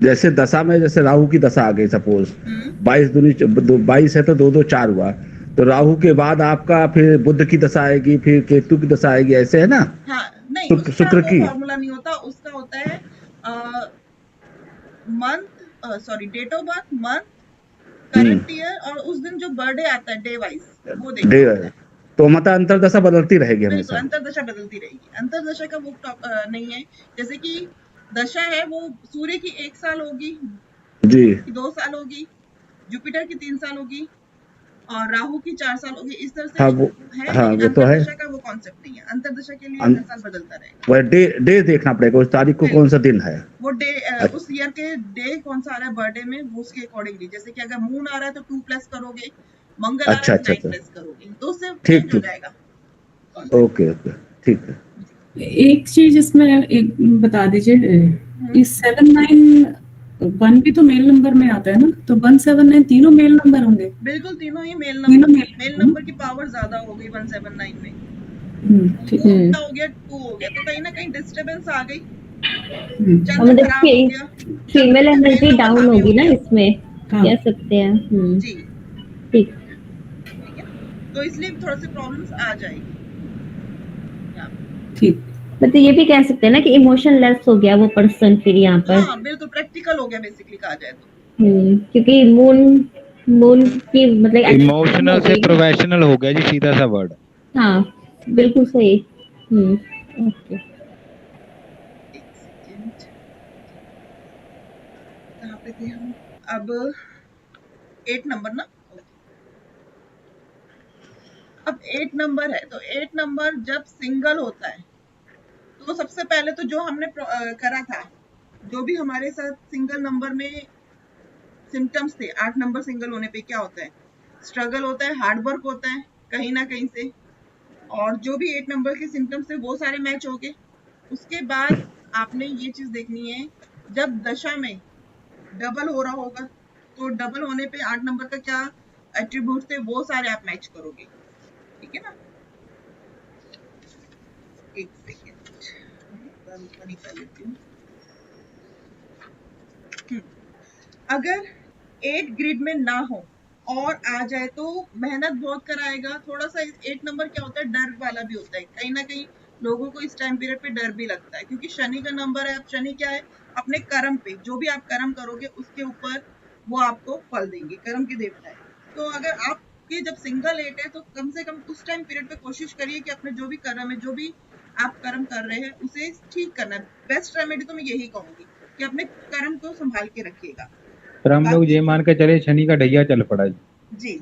जैसे दशा में, जैसे राहु की दशा आ गई सपोज, 22 है तो 2 2 4 हुआ, तो राहु के बाद आपका फिर बुध की दशा आएगी, फिर केतु की दशा आएगी, ऐसे है ना? हाँ, नहीं, शुक्र की फॉर्मूला नहीं होता, उसका होता है month, sorry, date of birth, month, current year और उस दिन जो बर्थडे आता है डे वाइज, वो देखना होता है। तो मतलब अंतरदशा बदलती रहेगी बिल्कुल, हमेशा? अंतरदशा बदलती रहेगी। अंतरदशा का वो नहीं है, जैसे कि दशा है वो सूर्य की 1 साल होगी, जी, 2 साल होगी, जुपिटर की 3 साल होगी और राहु की 4 साल होगी, इस तरह से हाँ वो, है। हाँ लेकिन वो तो है। अंतरदशा का वो कॉन्सेप्ट नहीं है, अंतरदशा के लिए हर साल बदलता रहेगा। वह डे देखना पड़ेगा, उस तारीख को कौन सा दिन है, वो डे उस ईयर के डे कौन सा आ रहा है बर्थडे में, वो उसके अकॉर्डिंगली, जैसे कि अगर मून आ रहा है तो 2 प्लस करोगे, मंगल आ रहा है तो 9 प्लस करोगे, तो उससे चेंज हो जाएगा। ओके ओके, ठीक है। एक चीज इसमें एक बता दीजिए, इस 791 भी तो मेल नंबर में आता है ना, तो 179 तीनों मेल नंबर होंगे? बिल्कुल, तीनों ही मेल तीनों नंबर, मेल नंबर की पावर ज्यादा हो गई 179 में। ठीक 2 है। हो गया, 2 हो गया, तो कहीं ना कहीं डिस्टर्बेंस आ गई, मतलब खराब हो गया, फीमेल एनर्जी डाउन हावी होगी हो ना गया। इसमें, हाँ। कह सकते हैं। जी, ठीक। ठीक है, तो इसलिए थोड़ा सी प्रॉब्लम्स आ जाएगी। ठीक, मतलब ये भी कह सकते हैं ना कि इमोशन लेस हो गया वो पर्सन फिर यहाँ पर। हाँ, बिल्कुल प्रैक्टिकल हो गया बेसिकली कहा जाए तो। क्योंकि मून की मतलब इमोशनल से प्रोफेशनल हो गया जी, सीधा सा वर्ड। हाँ, बिल्कुल सही। ओके। एक सेकेंड, कहाँ पे थे हम? अब 8 नंबर ना, अब 8 नंबर है, तो 8 नंबर जब सिंगल होता है तो सबसे पहले तो जो हमने करा था, जो भी हमारे साथ सिंगल नंबर में सिम्टम्स थे, 8 नंबर सिंगल होने पे क्या होता है, स्ट्रगल होता है, हार्ड वर्क होता है कहीं ना कहीं से, और जो भी 8 नंबर के सिम्टम्स थे वो सारे मैच हो गए। उसके बाद आपने ये चीज देखनी है, जब दशा में डबल हो रहा होगा तो डबल होने पे 8 नंबर का क्या एट्रीब्यूट थे वो सारे आप मैच करोगे, ठीक है ना? एक सेकेंड, कर लेती हूँ। अगर 8 ग्रिड में ना हो और आ जाए तो मेहनत बहुत कराएगा थोड़ा सा। 8 नंबर क्या होता है, डर वाला भी होता है, कहीं ना कहीं लोगों को इस टाइम पीरियड पे डर भी लगता है, क्योंकि शनि का नंबर है। अब शनि क्या है, अपने कर्म पे, जो भी आप कर्म करोगे उसके ऊपर वो आपको फल देंगे, कर्म के देवता है। तो अगर आपके जब सिंगल 8 है तो कम से कम उस टाइम पीरियड पे कोशिश करिए कि अपने जो भी कर्म है, जो भी आप कर्म कर रहे हैं उसे ठीक करना है। बेस्ट रेमेडी तो मैं यही कहूंगी कि अपने कर्म को संभाल के रखिएगा। पर हम लोग ये मान के चले शनि का ढैया चल पड़ा जी,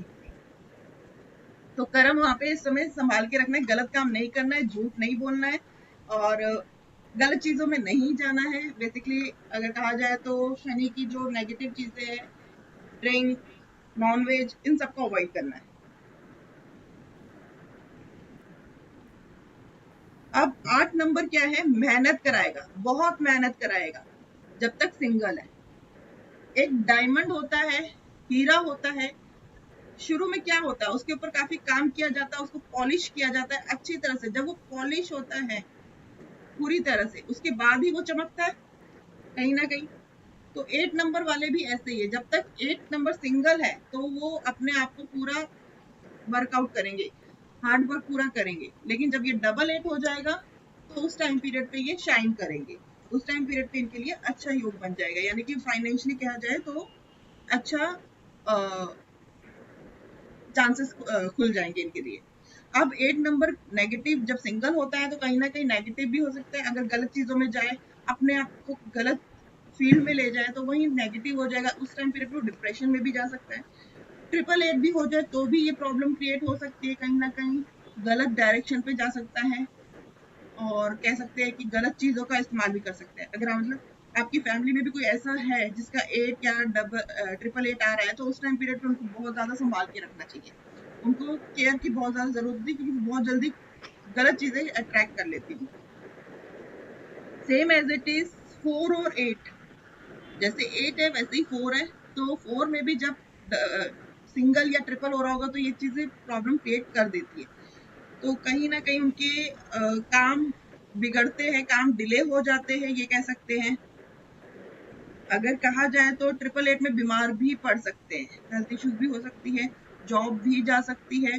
तो कर्म वहां पे इस समय संभाल के रखना है, गलत काम नहीं करना है, झूठ नहीं बोलना है और गलत चीजों में नहीं जाना है। बेसिकली अगर कहा जाए तो शनि की जो नेगेटिव चीजें हैं, ड्रिंक, नॉनवेज, इन सबको अवॉइड करना है। अब 8 नंबर क्या है, मेहनत कराएगा, बहुत मेहनत कराएगा जब तक सिंगल है। एक डायमंड होता है, हीरा होता है, शुरू में क्या होता है, उसके ऊपर काफी काम किया जाता है, उसको पॉलिश किया जाता है अच्छी तरह से। जब वो पॉलिश होता है पूरी तरह से, उसके बाद ही वो चमकता है कहीं ना कहीं। तो 8 नंबर वाले भी ऐसे ही है, जब तक 8 नंबर सिंगल है तो वो अपने आप को पूरा वर्कआउट करेंगे, हार्ड वर्क पूरा करेंगे। लेकिन जब ये डबल 8 हो जाएगा तो उस टाइम पीरियड पे ये शाइन करेंगे, उस टाइम पीरियड पे इनके लिए अच्छा योग बन जाएगा, यानी कि फाइनेंशियली कहा जाए तो अच्छा चांसेस खुल जाएंगे इनके लिए। अब 8 नंबर नेगेटिव जब सिंगल होता है तो कहीं ना कहीं नेगेटिव भी हो सकता है, अगर गलत चीजों में जाए, अपने आप को गलत फील्ड में ले जाए तो वही नेगेटिव हो जाएगा, उस टाइम पीरियड में डिप्रेशन में भी जा सकता है। 888 भी हो जाए तो भी ये प्रॉब्लम क्रिएट हो सकती है, कहीं ना कहीं गलत डायरेक्शन पे जा सकता है और कह सकते हैं कि गलत चीजों का इस्तेमाल भी कर सकते हैं। अगर मतलब आपकी फैमिली में भी कोई ऐसा है जिसका 8 या ट्रिपल 8 आ रहा है, तो उस टाइम पीरियड पे उनको बहुत ज्यादा संभाल के रखना चाहिए। उनको केयर की बहुत ज्यादा जरूरत होती है, क्योंकि बहुत जल्दी गलत चीजें अट्रैक्ट कर लेती हैं। सेम एज इट इज 4 और 8, जैसे 8 है वैसे ही 4 है, तो 4 में भी जब सिंगल या ट्रिपल हो रहा होगा तो ये चीजें प्रॉब्लम क्रिएट कर देती है। तो कहीं ना कहीं उनके काम बिगड़ते हैं, काम डिले हो जाते हैं, ये कह सकते हैं। अगर कहा जाए तो ट्रिपल 8 में बीमार भी पड़ सकते हैं, हेल्थ इश्यूज भी हो सकती है, जॉब भी जा सकती है।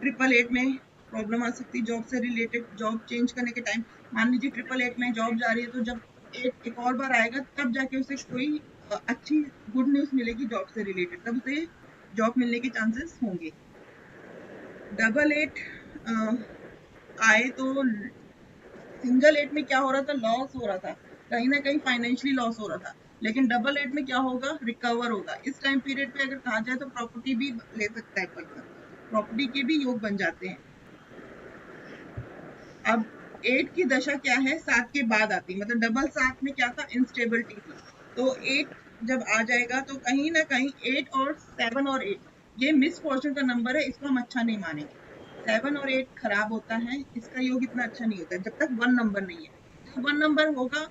ट्रिपल 8 में प्रॉब्लम आ सकती है जॉब से रिलेटेड, जॉब चेंज करने के टाइम। मान लीजिए ट्रिपल 8 में जॉब जा रही है, तो जब 8 एक और बार आएगा तब जाके उसे कोई अच्छी गुड न्यूज मिलेगी जॉब से रिलेटेड, तब उसे जॉब मिलने के चांसेस होंगे। डबल 8 आए तो सिंगल 8 में क्या हो रहा था, लॉस हो रहा था, कहीं ना कहीं फाइनेंशियली लॉस हो रहा था, लेकिन डबल 8 में क्या होगा, रिकवर होगा। इस टाइम पीरियड पे अगर कहा जाए तो प्रॉपर्टी भी ले सकता है पर्सन, प्रॉपर्टी के भी योग बन जाते हैं। अब 8 की दशा क्या है, 7 के बाद आती, मतलब डबल 7 में क्या था, इंस्टेबिलिटी थी। तो 8 जब आ जाएगा तो कहीं ना कहीं 8 और 7 और 8 ये मिसफॉर्चून का नंबर है, इसको हम अच्छा नहीं मानेंगे। 7 और 8 खराब होता है, इसका योग इतना अच्छा नहीं होता जब तक 1 नंबर नहीं है। जब 1 नंबर होगा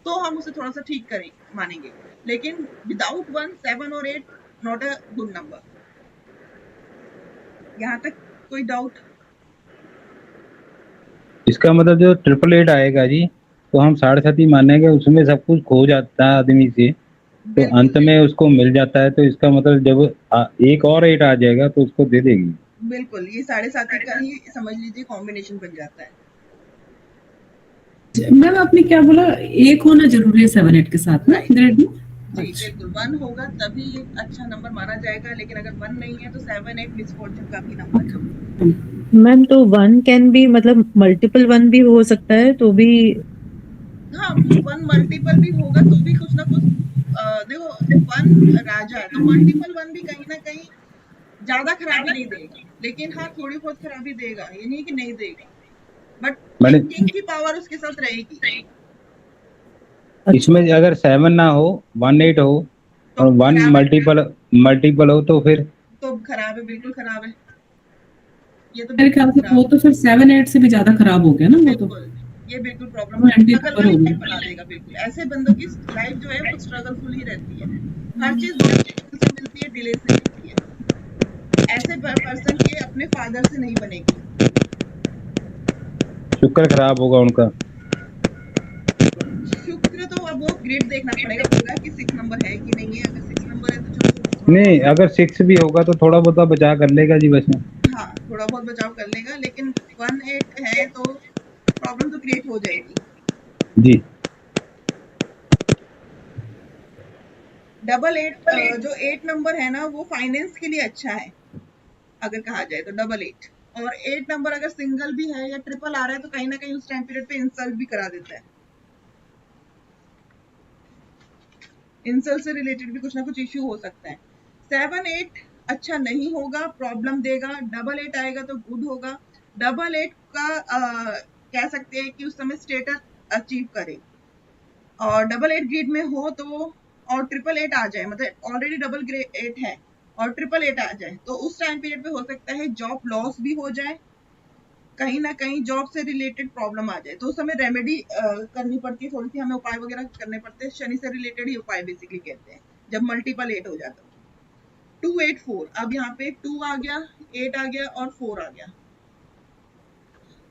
तो हम उसे थोड़ा सा ठीक करें मानेंगे, लेकिन विदाउट 1 7 और 8 नॉट अ गुड नंबर। यहाँ तक कोई डाउट? इसका मतलब जो 888 आएगा जी, तो हम 7.5 मानेंगे, उसमें सब कुछ खो जाता है आदमी से, तो अंत में उसको मिल जाता है। तो इसका मतलब जब एक और 8 आ जाएगा तो उसको दे देगी। बिल्कुल, ये 7.5 का ही समझ लीजिए कॉम्बिनेशन बन जाता है। मैम आपने क्या बोला, एक होना जरूरी है 7 8 के साथ ना? जी बिल्कुल, 1 होगा तभी एक अच्छा नंबर माना जाएगा, लेकिन अगर 1 नहीं है तो 7 8 मिसफॉर्चून का भी नंबर है। मैम तो 1 कैन बी, मतलब मल्टीपल 1 भी हो सकता है, तो भी हाँ, 1 मल्टीपल भी होगा तो भी कुछ ना कुछ देखो 1 राजा है, तो मल्टीपल 1 भी कहीं ना कहीं ज्यादा खराबी नहीं देगा, लेकिन हाँ थोड़ी बहुत खराबी देगा, ये नहीं कि नहीं देगा, बट किंग की पावर उसके साथ रहेगी। इसमें अगर 7 ना हो, 1 8 हो तो और 1 मल्टीपल हो तो फिर तो खराब है, बिल्कुल खराब है। ये तो मेरे ख्याल से वो तो फिर 7 8 से भी ज्यादा खराब हो गया ना वो तो। ये बिल्कुल प्रॉब्लम है, स्ट्रगल लाइफ बना देगा। बिल्कुल ऐसे बंदों की लाइफ जो है वो स्ट्रगलफुल ही रहती है, हर चीज बहुत मुश्किल से मिलती है, डिले से मिलती है। ऐसे पर्सन के अपने फादर से नहीं बनेगी। शुक्र खराब होगा उनका। शुक्र तो अब वो ग्रेड देखना पड़ेगा पूरा कि 6 नंबर है कि नहीं है। अगर 6 नंबर है तो चलो, नहीं, अगर 6 भी होगा तो थोड़ा बहुत बचा कर लेगा जी बस में। हाँ थोड़ा बहुत बचाव कर लेगा, लेकिन 1 8 है तो प्रॉब्लम तो क्रिएट हो जाएगी जी। डबल 8 जो 8 नंबर है ना, वो फाइनेंस के लिए अच्छा है अगर कहा जाए तो। डबल 8 और 8 नंबर अगर सिंगल भी है या ट्रिपल आ रहा है तो कहीं ना कहीं उस टाइम पीरियड पे इंसल्ट भी करा देता है। इंसल्ट से रिलेटेड भी कुछ ना कुछ इश्यू हो सकता है। 7 8 अच्छा नहीं होगा, प्रॉब्लम देगा। डबल 8 आएगा तो गुड होगा। डबल 8 का कह सकते हैं कि उस समय स्टेटस अचीव करे, और डबल 8 ग्रेड में हो तो, और ट्रिपल 8 आ जाए, मतलब ऑलरेडी डबल ग्रेड 8 है और ट्रिपल 8 आ जाए, तो उस टाइम पीरियड पे हो सकता है जॉब लॉस भी हो जाए, कहीं ना कहीं जॉब से रिलेटेड प्रॉब्लम आ जाए, तो उस समय रेमेडी करनी पड़ती है, थोड़ी सी हमें उपाय वगैरह करने पड़ते हैं। शनि से रिलेटेड ही उपाय बेसिकली कहते हैं जब मल्टीपल 8 हो जाता है। 2 8 4, अब यहाँ पे 2 आ गया, 8 आ गया और 4 आ गया,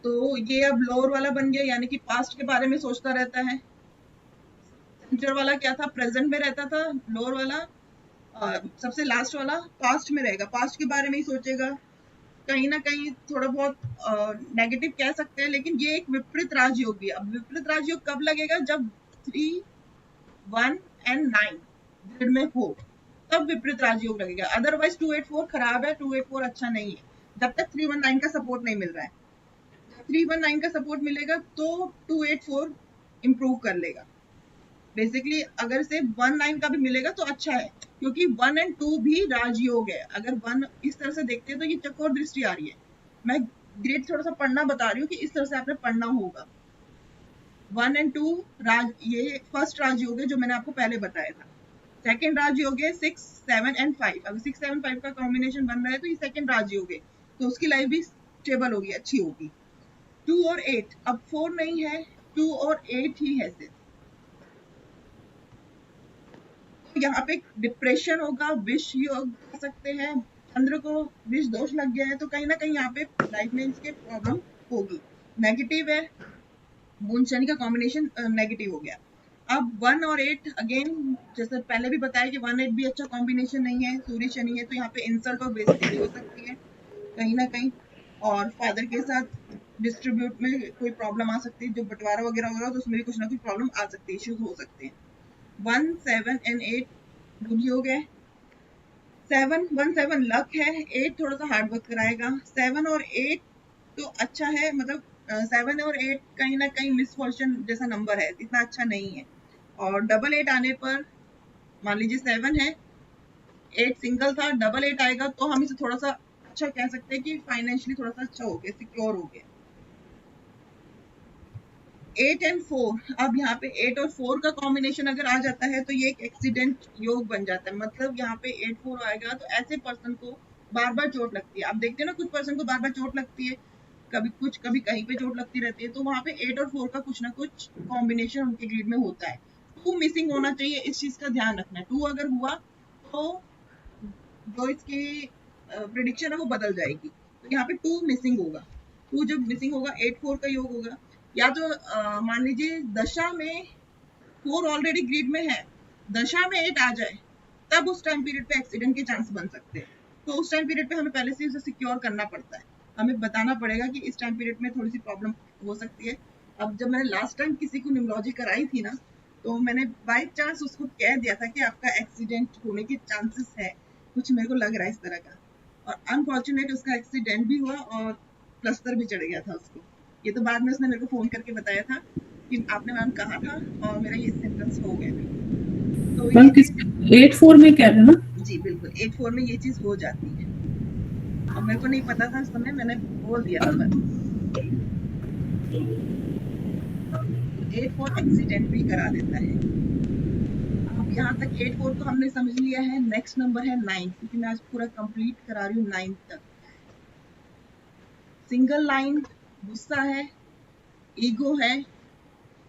तो ये अब लोअर वाला बन गया, यानी कि पास्ट के बारे में सोचता रहता है। फ्यूचर वाला क्या था, प्रेजेंट में रहता था। लोअर वाला सबसे लास्ट वाला पास्ट में रहेगा, पास्ट के बारे में ही सोचेगा, कहीं ना कहीं थोड़ा बहुत नेगेटिव कह सकते हैं, लेकिन ये एक विपरीत राजयोग भी है। अब विपरीत राजयोग कब लगेगा, जब 3 1 एंड 9 ग्रिड में हो, तब विपरीत राजयोग लगेगा। अदरवाइज 2 8 4 खराब है, 2 8 4 अच्छा नहीं है, जब तक 3 1 9 का सपोर्ट नहीं मिल रहा है। जब 3 1 9 का सपोर्ट मिलेगा तो 2 8 4 इम्प्रूव कर लेगा। बेसिकली अगर से 1 9 का भी मिलेगा तो अच्छा है, क्योंकि 1 एंड 2 भी राजयोग है। अगर 1 इस तरह से देखते हैं तो ये चकोर दृष्टि आ रही है। मैं ग्रेड थोड़ा सा पढ़ना बता रही हूँ कि इस तरह से आपने पढ़ना होगा। 1 and 2 राज, ये फर्स्ट राजयोग है जो मैंने आपको पहले बताया था। सेकंड राजयोग है 6, 7 एंड 5। अगर 6, 7, 5 का कॉम्बिनेशन बन रहा है तो ये सेकंड राजयोग है, तो उसकी लाइफ भी स्टेबल होगी, अच्छी होगी। 2 और 8, अब 4 नहीं है, 2 और 8 ही है सिर्फ। यहाँ पे डिप्रेशन होगा, विष योग कर सकते हैं, चंद्र को विष दोष लग गया है तो कहीं ना कहीं यहाँ पे लाइफ में इसके प्रॉब्लम होगी। नेगेटिव है, मून शनि का कॉम्बिनेशन नेगेटिव हो गया। अब 1 और 8 अगेन जैसे पहले भी बताया कि 1, 8 भी अच्छा कॉम्बिनेशन नहीं है, सूर्य शनि है, तो यहाँ पे इंसल्ट और बेइज्जती हो सकती है कहीं ना कहीं, और फादर के साथ डिस्ट्रीब्यूट में कोई प्रॉब्लम आ सकती है, जो बंटवारा वगैरह हो रहा है तो उसमें भी कुछ ना कुछ प्रॉब्लम आ सकती है, इश्यूज हो सकते हैं। 1, 7 एंड 8 बुरी हो गए। 7, 1, 7 लक है, 8 थोड़ा सा हार्ड वर्क कराएगा। 7 और 8 तो अच्छा है, मतलब 7 और 8 कहीं ना कहीं मिसफॉर्चून जैसा नंबर है, इतना अच्छा नहीं है। और डबल 8 आने पर मान लीजिए 7 है, 8 सिंगल था, डबल 8 आएगा तो हम इसे थोड़ा सा अच्छा कह सकते हैं कि फाइनेंशियली थोड़ा सा अच्छा हो गया, सिक्योर हो गया। 8 एंड 4, अब यहाँ पे 8 और 4 का कॉम्बिनेशन अगर आ जाता है तो ये एक एक्सीडेंट योग बन जाता है। मतलब यहाँ पे 8, 4 आएगा तो ऐसे पर्सन को बार बार चोट लगती है। आप देखते हैं ना, कुछ पर्सन को बार बार चोट लगती है, कभी कहीं पे चोट लगती रहती है, तो वहां पे 8 और 4 का कुछ ना कुछ कॉम्बिनेशन उनके ग्रिड में होता है। 2 मिसिंग होना चाहिए, इस चीज का ध्यान रखना है। 2 अगर हुआ तो जो इसकी प्रिडिक्शन है वो बदल जाएगी। तो यहाँ पे 2 मिसिंग होगा। 2 जब मिसिंग होगा, 8, 4 का योग होगा। या तो मान लीजिए दशा में 4 ऑलरेडी ग्रिड में है, दशा में 8 आ जाए, तब उस टाइम पीरियड पे एक्सीडेंट के चांस बन सकते हैं। तो उस टाइम पीरियड पे हमें पहले से उसे सिक्योर करना पड़ता है, हमें बताना पड़ेगा कि इस टाइम पीरियड में थोड़ी सी प्रॉब्लम हो सकती है। अब जब मैंने लास्ट टाइम किसी को न्यूमरोलॉजी कराई थी ना, तो मैंने बाय चांस उसको कह दिया था कि आपका एक्सीडेंट होने के चांसेस है, कुछ मेरे को लग रहा है इस तरह का, और अनफॉर्चुनेट उसका एक्सीडेंट भी हुआ और प्लस्तर भी चढ़ गया था उसको। ये तो बाद में उसने मेरे को फोन करके बताया था कि आपने मैम कहा था और मेरा ये सिम्टम्स हो गए थे। तो मैम किस 8-4 में कह रहे हैं ना? जी बिल्कुल, 8-4 में ये चीज हो जाती है। अब मेरे को नहीं पता था उस समय, मैंने बोल दिया था बस। 8-4 एक्सीडेंट भी करा देता है। अब यहाँ तक 8-4 को हमने समझ लिया है। नेक्स्ट नंबर है 9, क्योंकि मैं आज पूरा कंप्लीट करा रही हूँ 9 तक। सिंगल लाइन, गुस्सा है, ईगो है,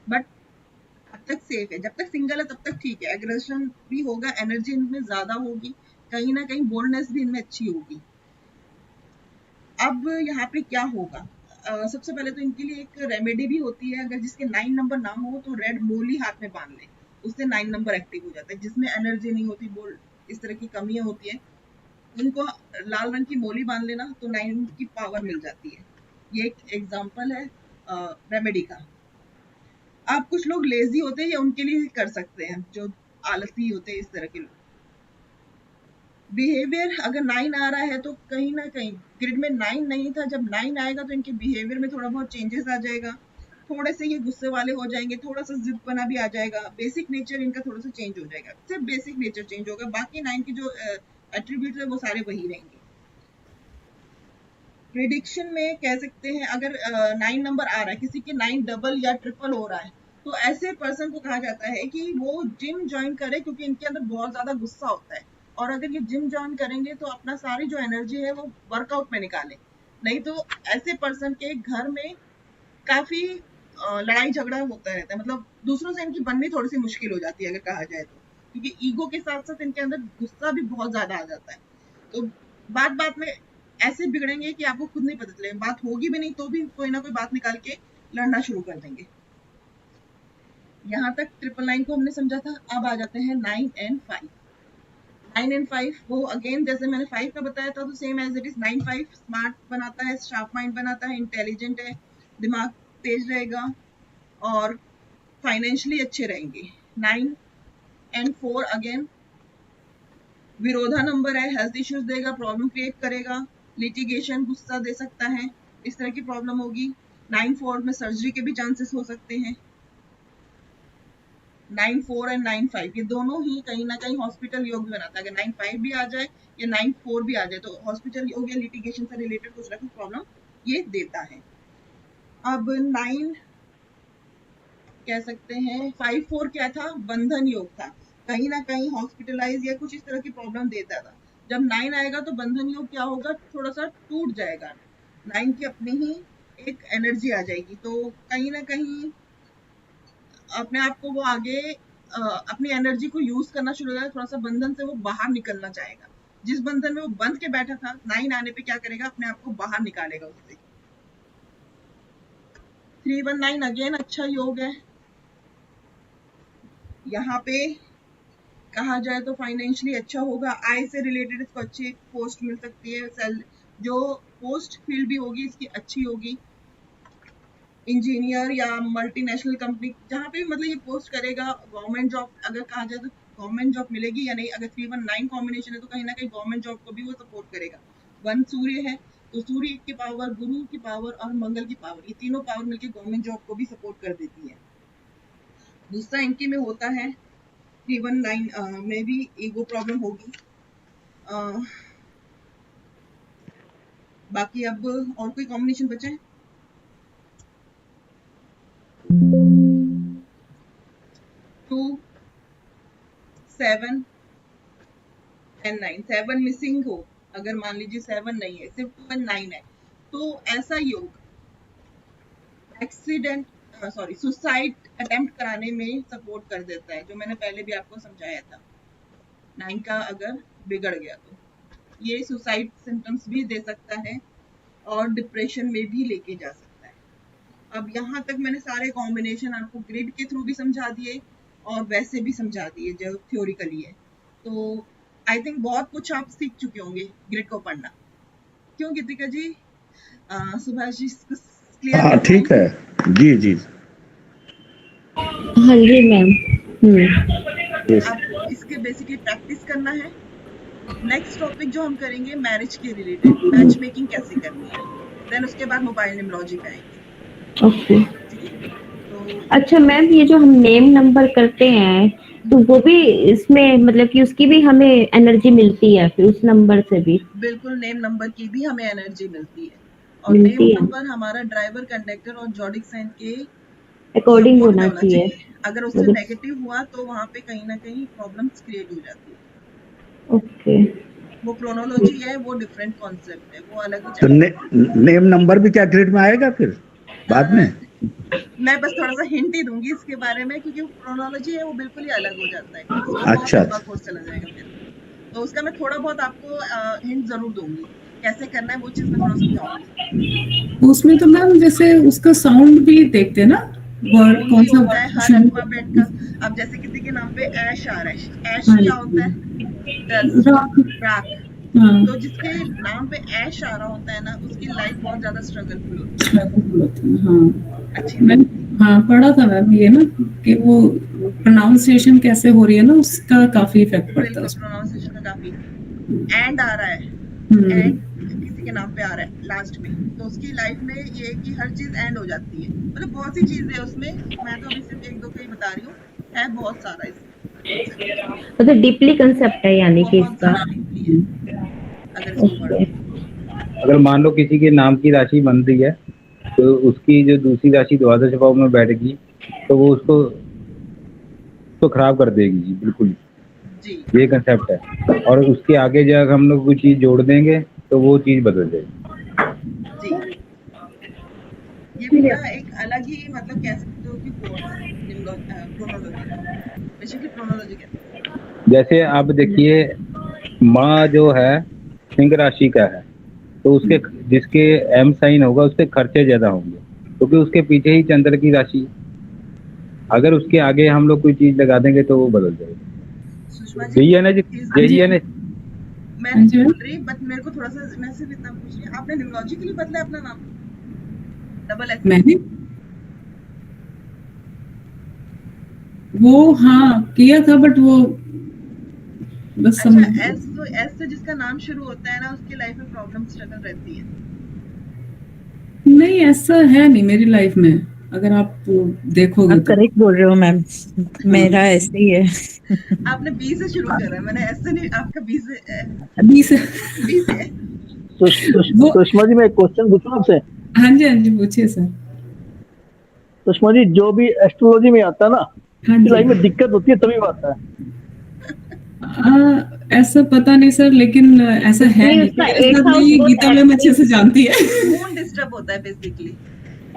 बट अब तक सेफ है। जब तक सिंगल है तब तक ठीक है, एग्रेशन भी होगा, एनर्जी इनमें ज्यादा होगी, कहीं ना कहीं बोल्डनेस भी इनमें अच्छी होगी। अब यहाँ पे क्या होगा, सबसे पहले तो इनके लिए एक रेमेडी भी होती है। अगर जिसके 9 नंबर ना हो तो रेड मोली हाथ में बांध ले, उससे 9 नंबर एक्टिव हो जाता है। जिसमें एनर्जी नहीं होती, बोल्ड इस तरह की कमियां होती है, उनको लाल रंग की मोली बांध लेना तो 9 की पावर मिल जाती है। ये एक एग्जाम्पल है रेमेडी का। अब कुछ लोग लेजी होते हैं, या उनके लिए कर सकते हैं, जो आलसी होते हैं, इस तरह के लोग। बिहेवियर अगर 9 आ रहा है तो कहीं ना कहीं ग्रिड में 9 नहीं था, जब 9 आएगा तो इनके बिहेवियर में थोड़ा बहुत चेंजेस आ जाएगा, थोड़े से ये गुस्से वाले हो जाएंगे, थोड़ा सा जिदपना भी आ जाएगा, बेसिक नेचर इनका थोड़ा सा चेंज हो जाएगा, सिर्फ बेसिक नेचर चेंज होगा, बाकी 9 की जो एट्रीब्यूट्स है वो सारे वही रहेंगे। प्रिडिक्शन में कह सकते हैं, अगर 9 नंबर आ रहा है, किसी के 9 डबल या ट्रिपल हो रहा है, तो ऐसे पर्सन को कहा जाता है कि वो जिम ज्वाइन करे, क्योंकि इनके अंदर बहुत ज्यादा गुस्सा होता है। और अगर ये जिम ज्वाइन करेंगे तो अपना सारी जो एनर्जी है वो वर्कआउट में निकाले, नहीं तो ऐसे पर्सन के घर में काफी लड़ाई झगड़ा होता रहता है। मतलब दूसरों से इनकी बननी थोड़ी सी मुश्किल हो जाती है, अगर कहा जाए तो, क्योंकि ईगो के साथ साथ इनके अंदर गुस्सा भी बहुत ज्यादा आ जाता है। तो बात बात में ऐसे बिगड़ेंगे कि आपको खुद नहीं पता चलेगा, बात होगी भी नहीं तो भी कोई ना कोई बात निकाल के लड़ना शुरू कर देंगे। यहाँ तक 999 को हमने समझा था। अब आ जाते हैं 9 and 5। 9 and 5 वो अगेन जैसे मैंने 5 का बताया था, तो same as it is 9, 5 smart बनाता है, शार्प माइंड बनाता है, इंटेलिजेंट है, दिमाग तेज रहेगा और फाइनेंशियली अच्छे रहेंगे। 9 and 4 अगेन विरोधा नंबर है, हेल्थ इश्यूज देगा, प्रॉब्लम क्रिएट करेगा, लिटिगेशन, गुस्सा दे सकता है, इस तरह की प्रॉब्लम होगी। 9, 4 में सर्जरी के भी चांसेस हो सकते हैं। 9, 4 and 9, 5 ये दोनों ही कहीं ना कहीं हॉस्पिटल योग भी बनाता है। अगर 9, 5 भी आ जाए या 9, 4 भी आ जाए तो हॉस्पिटल योग या लिटिगेशन से रिलेटेड कुछ ना कुछ प्रॉब्लम ये देता है। अब 9 कह सकते हैं 5-4 क्या था, बंधन योग था, कहीं ना कहीं हॉस्पिटलाइज या कुछ इस तरह की प्रॉब्लम देता था। जब 9 आएगा तो बंधन योग क्या होगा, थोड़ा सा टूट जाएगा, 9 की अपनी ही एक एनर्जी आ जाएगी, तो कहीं ना कहीं अपने आप को वो आगे अपनी एनर्जी को यूज करना शुरू हो जाएगा, थोड़ा सा बंधन से वो बाहर निकलना चाहेगा। जिस बंधन में वो बंध के बैठा था, 9 आने पे क्या करेगा, अपने आप को बाहर निकालेगा उससे। 319 अगेन अच्छा योग है। यहाँ पे कहा जाए तो फाइनेंशियली अच्छा होगा, आय से रिलेटेड इसको अच्छी पोस्ट मिल सकती है, जो पोस्ट फील्ड भी होगी इसकी अच्छी होगी, इंजीनियर या मल्टीनेशनल कंपनी जहाँ पे मतलब ये पोस्ट करेगा। गवर्नमेंट जॉब अगर कहा जाए तो गवर्नमेंट जॉब मिलेगी या नहीं, अगर 319 कॉम्बिनेशन है तो कहीं ना कहीं गवर्नमेंट जॉब को भी वो सपोर्ट करेगा। 1 सूर्य है तो सूर्य की पावर, गुरु की पावर और मंगल की पावर, ये तीनों पावर मिलकर गवर्नमेंट जॉब को भी सपोर्ट कर देती है। दूसरा इनके में होता है 319 में भी ईगो प्रॉब्लम होगी। बाकी अब और कोई कॉम्बिनेशन बचा है? 2, 7 and 9, 7 मिसिंग हो, अगर मान लीजिए 7 नहीं है, सिर्फ 2 and 9 है, तो ऐसा योग एक्सीडेंट सुसाइड अटेम्प्ट कराने में सपोर्ट कर देता है, जो मैंने पहले भी आपको समझाया था। 9 का अगर बिगड़ गया तो ये सुसाइड सिम्टम्स भी दे सकता है और डिप्रेशन में भी लेके जा सकता है। अब यहाँ तक मैंने सारे कॉम्बिनेशन आपको ग्रिड के थ्रू भी समझा दिए और वैसे भी समझा दिए जो थ्योरिकली है। तो आई थिंक बहुत कुछ आप सीख चुके होंगे ग्रिड को पढ़ना। क्यों गीतिका जी, सुभाष जी क्लियर? हाँ ठीक है जी जी। हाँ जी मैम। अब इसके बेसिकली प्रैक्टिस करना है। नेक्स्ट टॉपिक जो हम करेंगे मैरिज के रिलेटेड, मैच मेकिंग कैसे करनी है, देन उसके बाद मोबाइल न्यूमरोलॉजी पे आएंगे। ओके। तो अच्छा मैम, ये जो हम नेम नंबर करते हैं तो वो भी इसमें मतलब कि उसकी भी हमें एनर्जी मिलती है फिर उस नंबर से भी? बिल्कुल, नेम नंबर की भी हमें एनर्जी मिलती है और नेम नंबर हमारा ड्राइवर, कंडक्टर और जॉडिक साइन के अकॉर्डिंग होना चाहिए। अगर उससे नेगेटिव हुआ तो वहाँ पे कहीं ना कहीं प्रॉब्लम्स क्रिएट हो जाती है। ओके। वो क्रोनोलॉजी है, वो डिफरेंट कॉन्सेप्ट है, वो अलग तो नेम नंबर भी क्या ग्रिड में आएगा फिर बाद में? मैं बस थोड़ा सा हिंट ही दूंगी इसके बारे में, क्योंकि क्रोनोलॉजी है वो बिल्कुल ही अलग हो जाता है। अच्छा। कोर्स चला जाएगा फिर, तो उसका मैं थोड़ा बहुत आपको हिंट जरूर दूंगी, कैसे करना है वो चीज मैं थोड़ा समझाऊंगी। उसमें तो मैम जैसे उसका साउंड भी देखते हैं ना, वर्ड कौन सा होता है हर अल्फाबेट का। अब जैसे किसी के नाम पे ऐश आ रहा है, ऐश क्या होता है? राख। तो जिसके नाम पे ऐश आ रहा होता है ना, उसकी लाइफ बहुत ज्यादा स्ट्रगलफुल होती है। हाँ अच्छी मैं पढ़ा था मैम ये ना कि वो प्रोनाउंसिएशन कैसे हो रही है ना, उसका काफी इफेक्ट पड़ता है। प्रोनाउंसिएशन का काफी। एंड आ रहा है, एंड किसी के नाम पे आ रहा है लास्ट में, तो उसकी लाइफ में ये है कि हर चीज एंड हो जाती है। मतलब बहुत सी चीजें है उसमें, मैं तो अभी सिर्फ 1-2 के ही बता रही हूँ, है बहुत सारा इसमें। तो डीपली कंसेप्ट है यानी कि इसका। अगर मान लो किसी के नाम की राशि बन रही है तो उसकी जो दूसरी राशि द्वादश भाव में बैठेगी तो वो उसको तो खराब कर देगी जी, बिल्कुल जी। ये कंसेप्ट है। और उसके आगे जब हम लोग कोई चीज जोड़ देंगे तो वो चीज बदल जाएगी जी। ये पूरा एक अलग ही मतलब कह सकते हो कि क्रोनोलॉजी कहते हैं। जैसे आप देखिए माँ जो है सिंह राशि का है, तो उसके जिसके एम साइन होगा उसके खर्चे ज्यादा होंगे क्योंकि उसके पीछे ही चंद्र की राशि। अगर उसके आगे हम लोग कोई चीज लगा देंगे तो वो बदल जाएगी। यही है ना जी, यही है ना। मैं नहीं बोल रही, बट मेरे को थोड़ा सा, मैं सिर्फ इतना पूछ रही हूँ, आपने न्यूमरोलॉजी के लिए बदला अपना नाम? डबल एस मैंने वो हाँ किया था, बट वो बस अच्छा, एस से जिसका नाम शुरू होता है ना, उसकी लाइफ में प्रॉब्लम स्ट्रगल रहती है। नहीं ऐसा है नहीं मेरी लाइफ में, अगर आप देखोगे आप करेक्ट बोल रहे हो मैम, मेरा ऐसे ही है। आपने बी से शुरू करा है, मैंने ऐसे नहीं, आपका बी से बी से है। सुषमा जी मैं एक क्वेश्चन पूछूं आपसे? हाँ जी पूछिए सर। सुषमा जी जो भी एस्ट्रोलॉजी में आता है ना, हाँ लाइफ जी। में दिक्कत होती है तभी वो आता है। ऐसा पता नहीं सर, लेकिन ऐसा है नहीं, नहीं उसका कि eighth ऐसा house नहीं, बहुत गीता मैम अच्छे से जानती है। मून डिस्टर्ब होता है बेसिकली।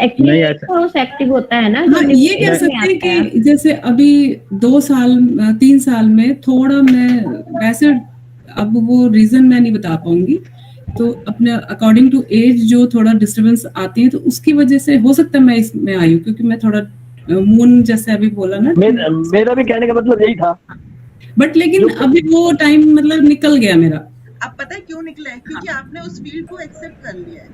एक्चुअली नहीं, एक हाउस एक्टिव होता है ना, हाँ, जो ये कह डिस्ट्रिक्ट में सकते हैं आता है। कि जैसे अभी 3 साल में थोड़ा मैं वैसे, अब वो रीजन मैं नहीं बता पाऊंगी, तो अपने अकॉर्डिंग टू एज जो थोड़ा डिस्टरबेंस आती है, तो उसकी वजह से हो सकता है मैं इसमें आई हूँ, क्योंकि मैं थोड़ा मून जैसे अभी बोला ना, मेरा भी कहने का मतलब यही था। बट लेकिन अभी वो टाइम मतलब निकल गया मेरा। अब पता है क्यों निकला है? क्योंकि आपने उस फील्ड को एक्सेप्ट कर लिया है।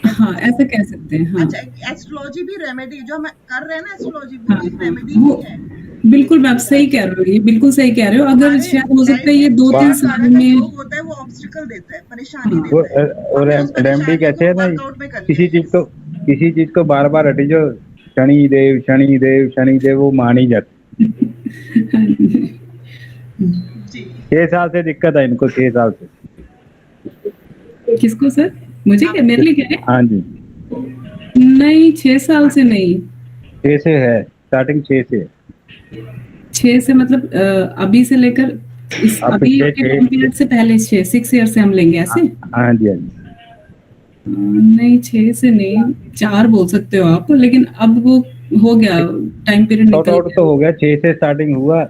हाँ, ऐसा कह सकते हैं। हाँ अच्छा, एस्ट्रोलॉजी भी रेमेडी जो हम कर रहे हैं ना, एस्ट्रोलॉजी वो हाँ भी हाँ, रेमेडी वो ही है। बिल्कुल आप सही कह रहे हो, ये बिल्कुल सही कह रहे हो। अगर हमारे शायद हो सकता है लाइफ ये में 2-3 हर साल तरह का में। योग होता है, वो ऑब्स्टिकल देता है, परेशानी हाँ, वो देता है। और हमने उस रेमेडी परेशानी कैसे को है ना, वर्कआउट में कर लिया किसी चीज को बार बार हटी जो शनि देव शनि देव शनि देव, वो मान ही जाते। जी। 6 साल से दिक्कत है इनको, 6 साल से। किसको सर? मुझे क्या, मेरे लिए कह रहे? हाँ जी, नहीं, 6 साल से नहीं। 6 से है, स्टार्टिंग 6 से है। 6 से मतलब अभी से लेकर इस अब अभी पिछले के 6 टाइम पीरियड से पहले 6 ईयर से हम लेंगे ऐसे? हाँ जी, हाँ जी। नहीं, 6 से नहीं, 4 बोल सकते हो आप, लेकिन अब वो हो गया टाइम पीरियड शॉर्ट निकल आउट तो गया। हो गया, 6 से स्टार्टिंग हुआ,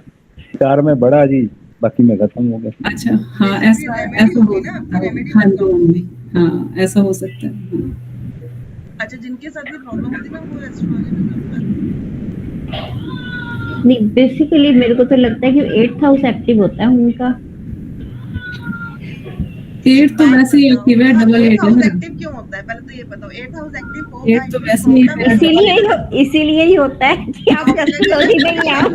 4 में बढ़ा जी, बाकी में खत्म हो गया। अच्छा, हाँ, Basically ऐसा remedy ऐसा हो होगी ना, आपका remedy हाँ जी, workout हाँ होगी। जी, हाँ, ऐसा हो सकता है। हाँ। अच्छा, जिनके साथ ये प्रॉब्लम होती है ना, वो एस्ट्रोलॉजी में कम करते हैं। नहीं, बेसिकली मेरे को तो लगता है कि 8th हाउस एक्टिव होता है उनका। 8 तो वैसे ही एक्टिव है, डबल 8 है हाउस मेरा। एक्टिव क्यों होता है? पहले तो ये बताओ, 8th हाउस एक्टिव होगा 8 तो ही वैसे ही होगा। इसीलिए ही होता है कि आप एस्ट्रोलॉजी में ही आओ।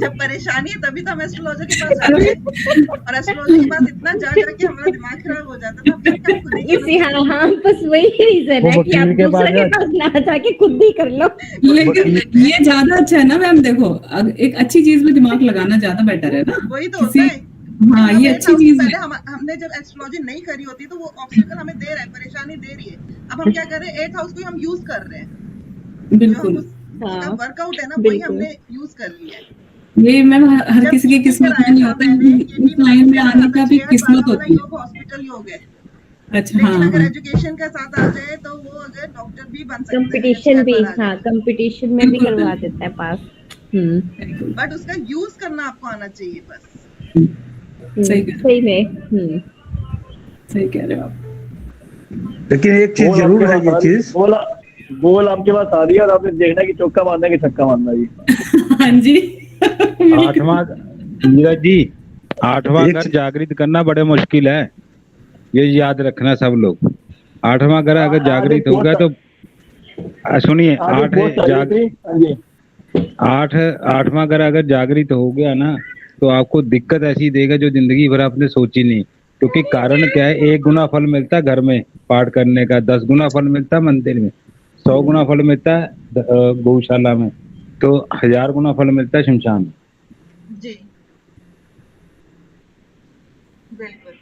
जब परेशानी है तभी तो हम एस्ट्रोलॉजर के पास जाते हैं, और एस्ट्रोलॉजर के पास इतना जा के हमारा दिमाग खराब हो जाता है, फिर क्या खुद ही इसी हाँ, बस वही रीजन है कि आप वकील के पास दूसरे के पास ना जाके खुद ही कर लो। लेकिन ये ज्यादा अच्छा है ना मैम, देखो एक अच्छी चीज में दिमाग लगाना ज्यादा बेटर है ना। वही तो होता है। हाँ, अब ये 8th अच्छी हाउस चीज पहले है। हमने जब एस्ट्रोलॉजी नहीं करी होती तो वो ऑब्स्टिकल हमें दे रहा है, परेशानी दे रही है। अब हम क्या कर रहे हैं, 8th हाउस को हम यूज कर रहे हैं। बिल्कुल, उसका वर्कआउट है ना, वही बिल्कुल। हमने यूज कर लिया है। ये मैम हर जब किसी की ये किस्मत में कराया नहीं था होता, मैंने, इस लाइन में आने का भी किस्मत वाला होती है। योग हॉस्पिटल योग है। अच्छा, लेकिन हाँ अगर हाँ, एजुकेशन का साथ आ जाए तो वो अगर डॉक्टर भी बन सकते हैं, कंपटीशन भी, हाँ, कंपटीशन में भी बिल्कुल, करवा देता है पास। बिल्कुल, बट उसका यूज करना आपको आना चाहिए बस। सही कह सही में। सही कह रहे हो आप। लेकिन एक चीज जरूर है, ये चीज बोल आपके पास आ रही है और आपने देखना कि चौका मारना है कि छक्का मारना है जी। हाँ जी। 8वां, नीरज जी, 8वां एक घर चीज- जागृत करना बड़े मुश्किल है, ये याद रखना सब लोग। 8वां घर अगर जागृत होगा तो सुनिए, आगे 8 पोस्ट आई थी। हाँ जी। 8वां घर अगर जागृत हो गया ना, तो आपको दिक्कत ऐसी देगा जो जिंदगी भर आपने सोची नहीं। क्योंकि कारण क्या है, 1 गुना फल मिलता है घर में पाठ करने का, 10 गुना फल मिलता है मंदिर में, 100 गुना फल मिलता है गौशाला में, तो 1000 गुना फल मिलता है शमशान में। जी बिल्कुल।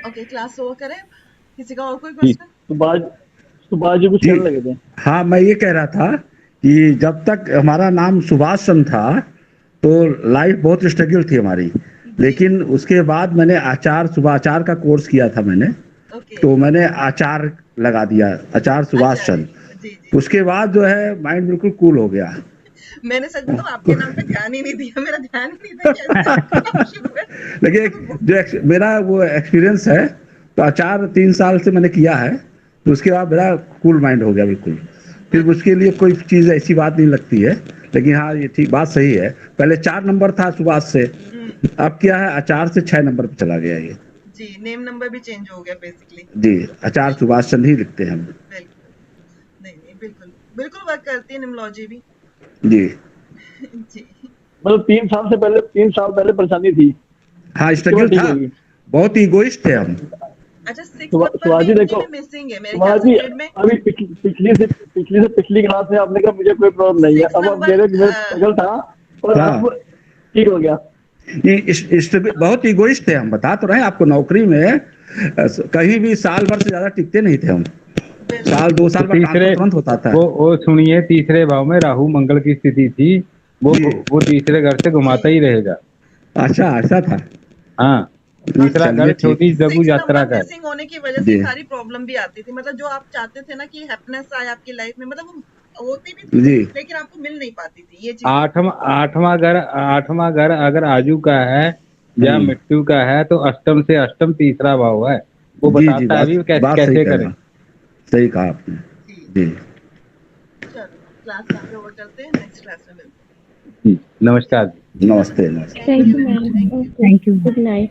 ओके, क्लास ओवर करें? किसी का और कोई क्वेश्चन? सुभाष जी कुछ जी। कहने लगे थे। हाँ, मैं ये कह रहा था कि जब तक हमारा नाम सुभाष चंद्र था तो लाइफ बहुत स्ट्रगल थी हमारी, लेकिन उसके बाद मैंने सुबह आचार का कोर्स किया था मैंने, ओके। तो मैंने आचार लगा दिया, आचार्य सुभाष चंद्र। जी जी। उसके बाद जो है माइंड बिल्कुल कूल हो गया। मैंने सच बताऊं, आपके नाम पे ध्यान ही नहीं दिया, मेरा ध्यान ही नहीं था कि ऐसे आपका नाम शुरू है। लेकिन जो मेरा वो एक्सपीरियंस है, तो आचार 3 साल से मैंने किया है, तो उसके बाद मेरा कूल माइंड हो गया बिल्कुल। फिर उसके लिए कोई चीज़ ऐसी बात नहीं लगती है, लेकिन हाँ ये ठीक बात सही है, पहले 4 नंबर था सुभाष से, अब क्या है आचार से 6 नंबर पे चला गया ये। जी, नेम नंबर भी चेंज हो गया बेसिकली। जी, आचार्य सुभाष चंद्र ही लिखते हैं हम। बिल्कुल, नहीं बिल्कुल बिल्कुल वर्क करती है निम्नोलॉजी भी। जी जी मतलब 3 साल पहले परेशानी थी। हाँ, स्ट्रगल ठीक था, होगी। बहुत ईगोइस्ट थे हम। अच्छा, 6 सुभाष जी देखो, मिसिंग है मेरे सुभाष ख्याल जी से ग्रेड में। अभी पिछली क्लास में आपने कहा मुझे कोई प्रॉब्लम नहीं है, अब मेरे स्ट्रगल था और हाँ। अब ठीक हो गया। बहुत ईगोइस्ट थे हम, बता तो रहे हैं आपको, नौकरी में कहीं भी साल भर से ज्यादा टिकते नहीं थे हम। साल 2 साल बाद तीसरे तुरंत होता था। वो सुनिए, तीसरे भाव में राहु मंगल की स्थिति थी, वो तीसरे घर से घुमाता ही रहेगा। अच्छा ऐसा था। हाँ, तीसरा घर छोटी लघु यात्रा का है। मिसिंग होने की वजह से सारी प्रॉब्लम भी आती थी, मतलब जो आप चाहते थे ना कि हैप्पीनेस आए आपकी लाइफ में, मतलब वो होती भी थी जी। लेकिन आपको मिल नहीं पाती थी ये चीज। आठवां घर अगर आजू का है या मृत्यु का है तो अष्टम से अष्टम तीसरा भाव है, वो जी, बताता है भी कैसे करें। सही कहा आपने जी। चलो क्लास आगे ओवर करते हैं, नेक्स्ट क्लास में मिलते हैं। नमस्कार। नमस्ते नमस्ते। Thank you ma'am, thank you. Good night.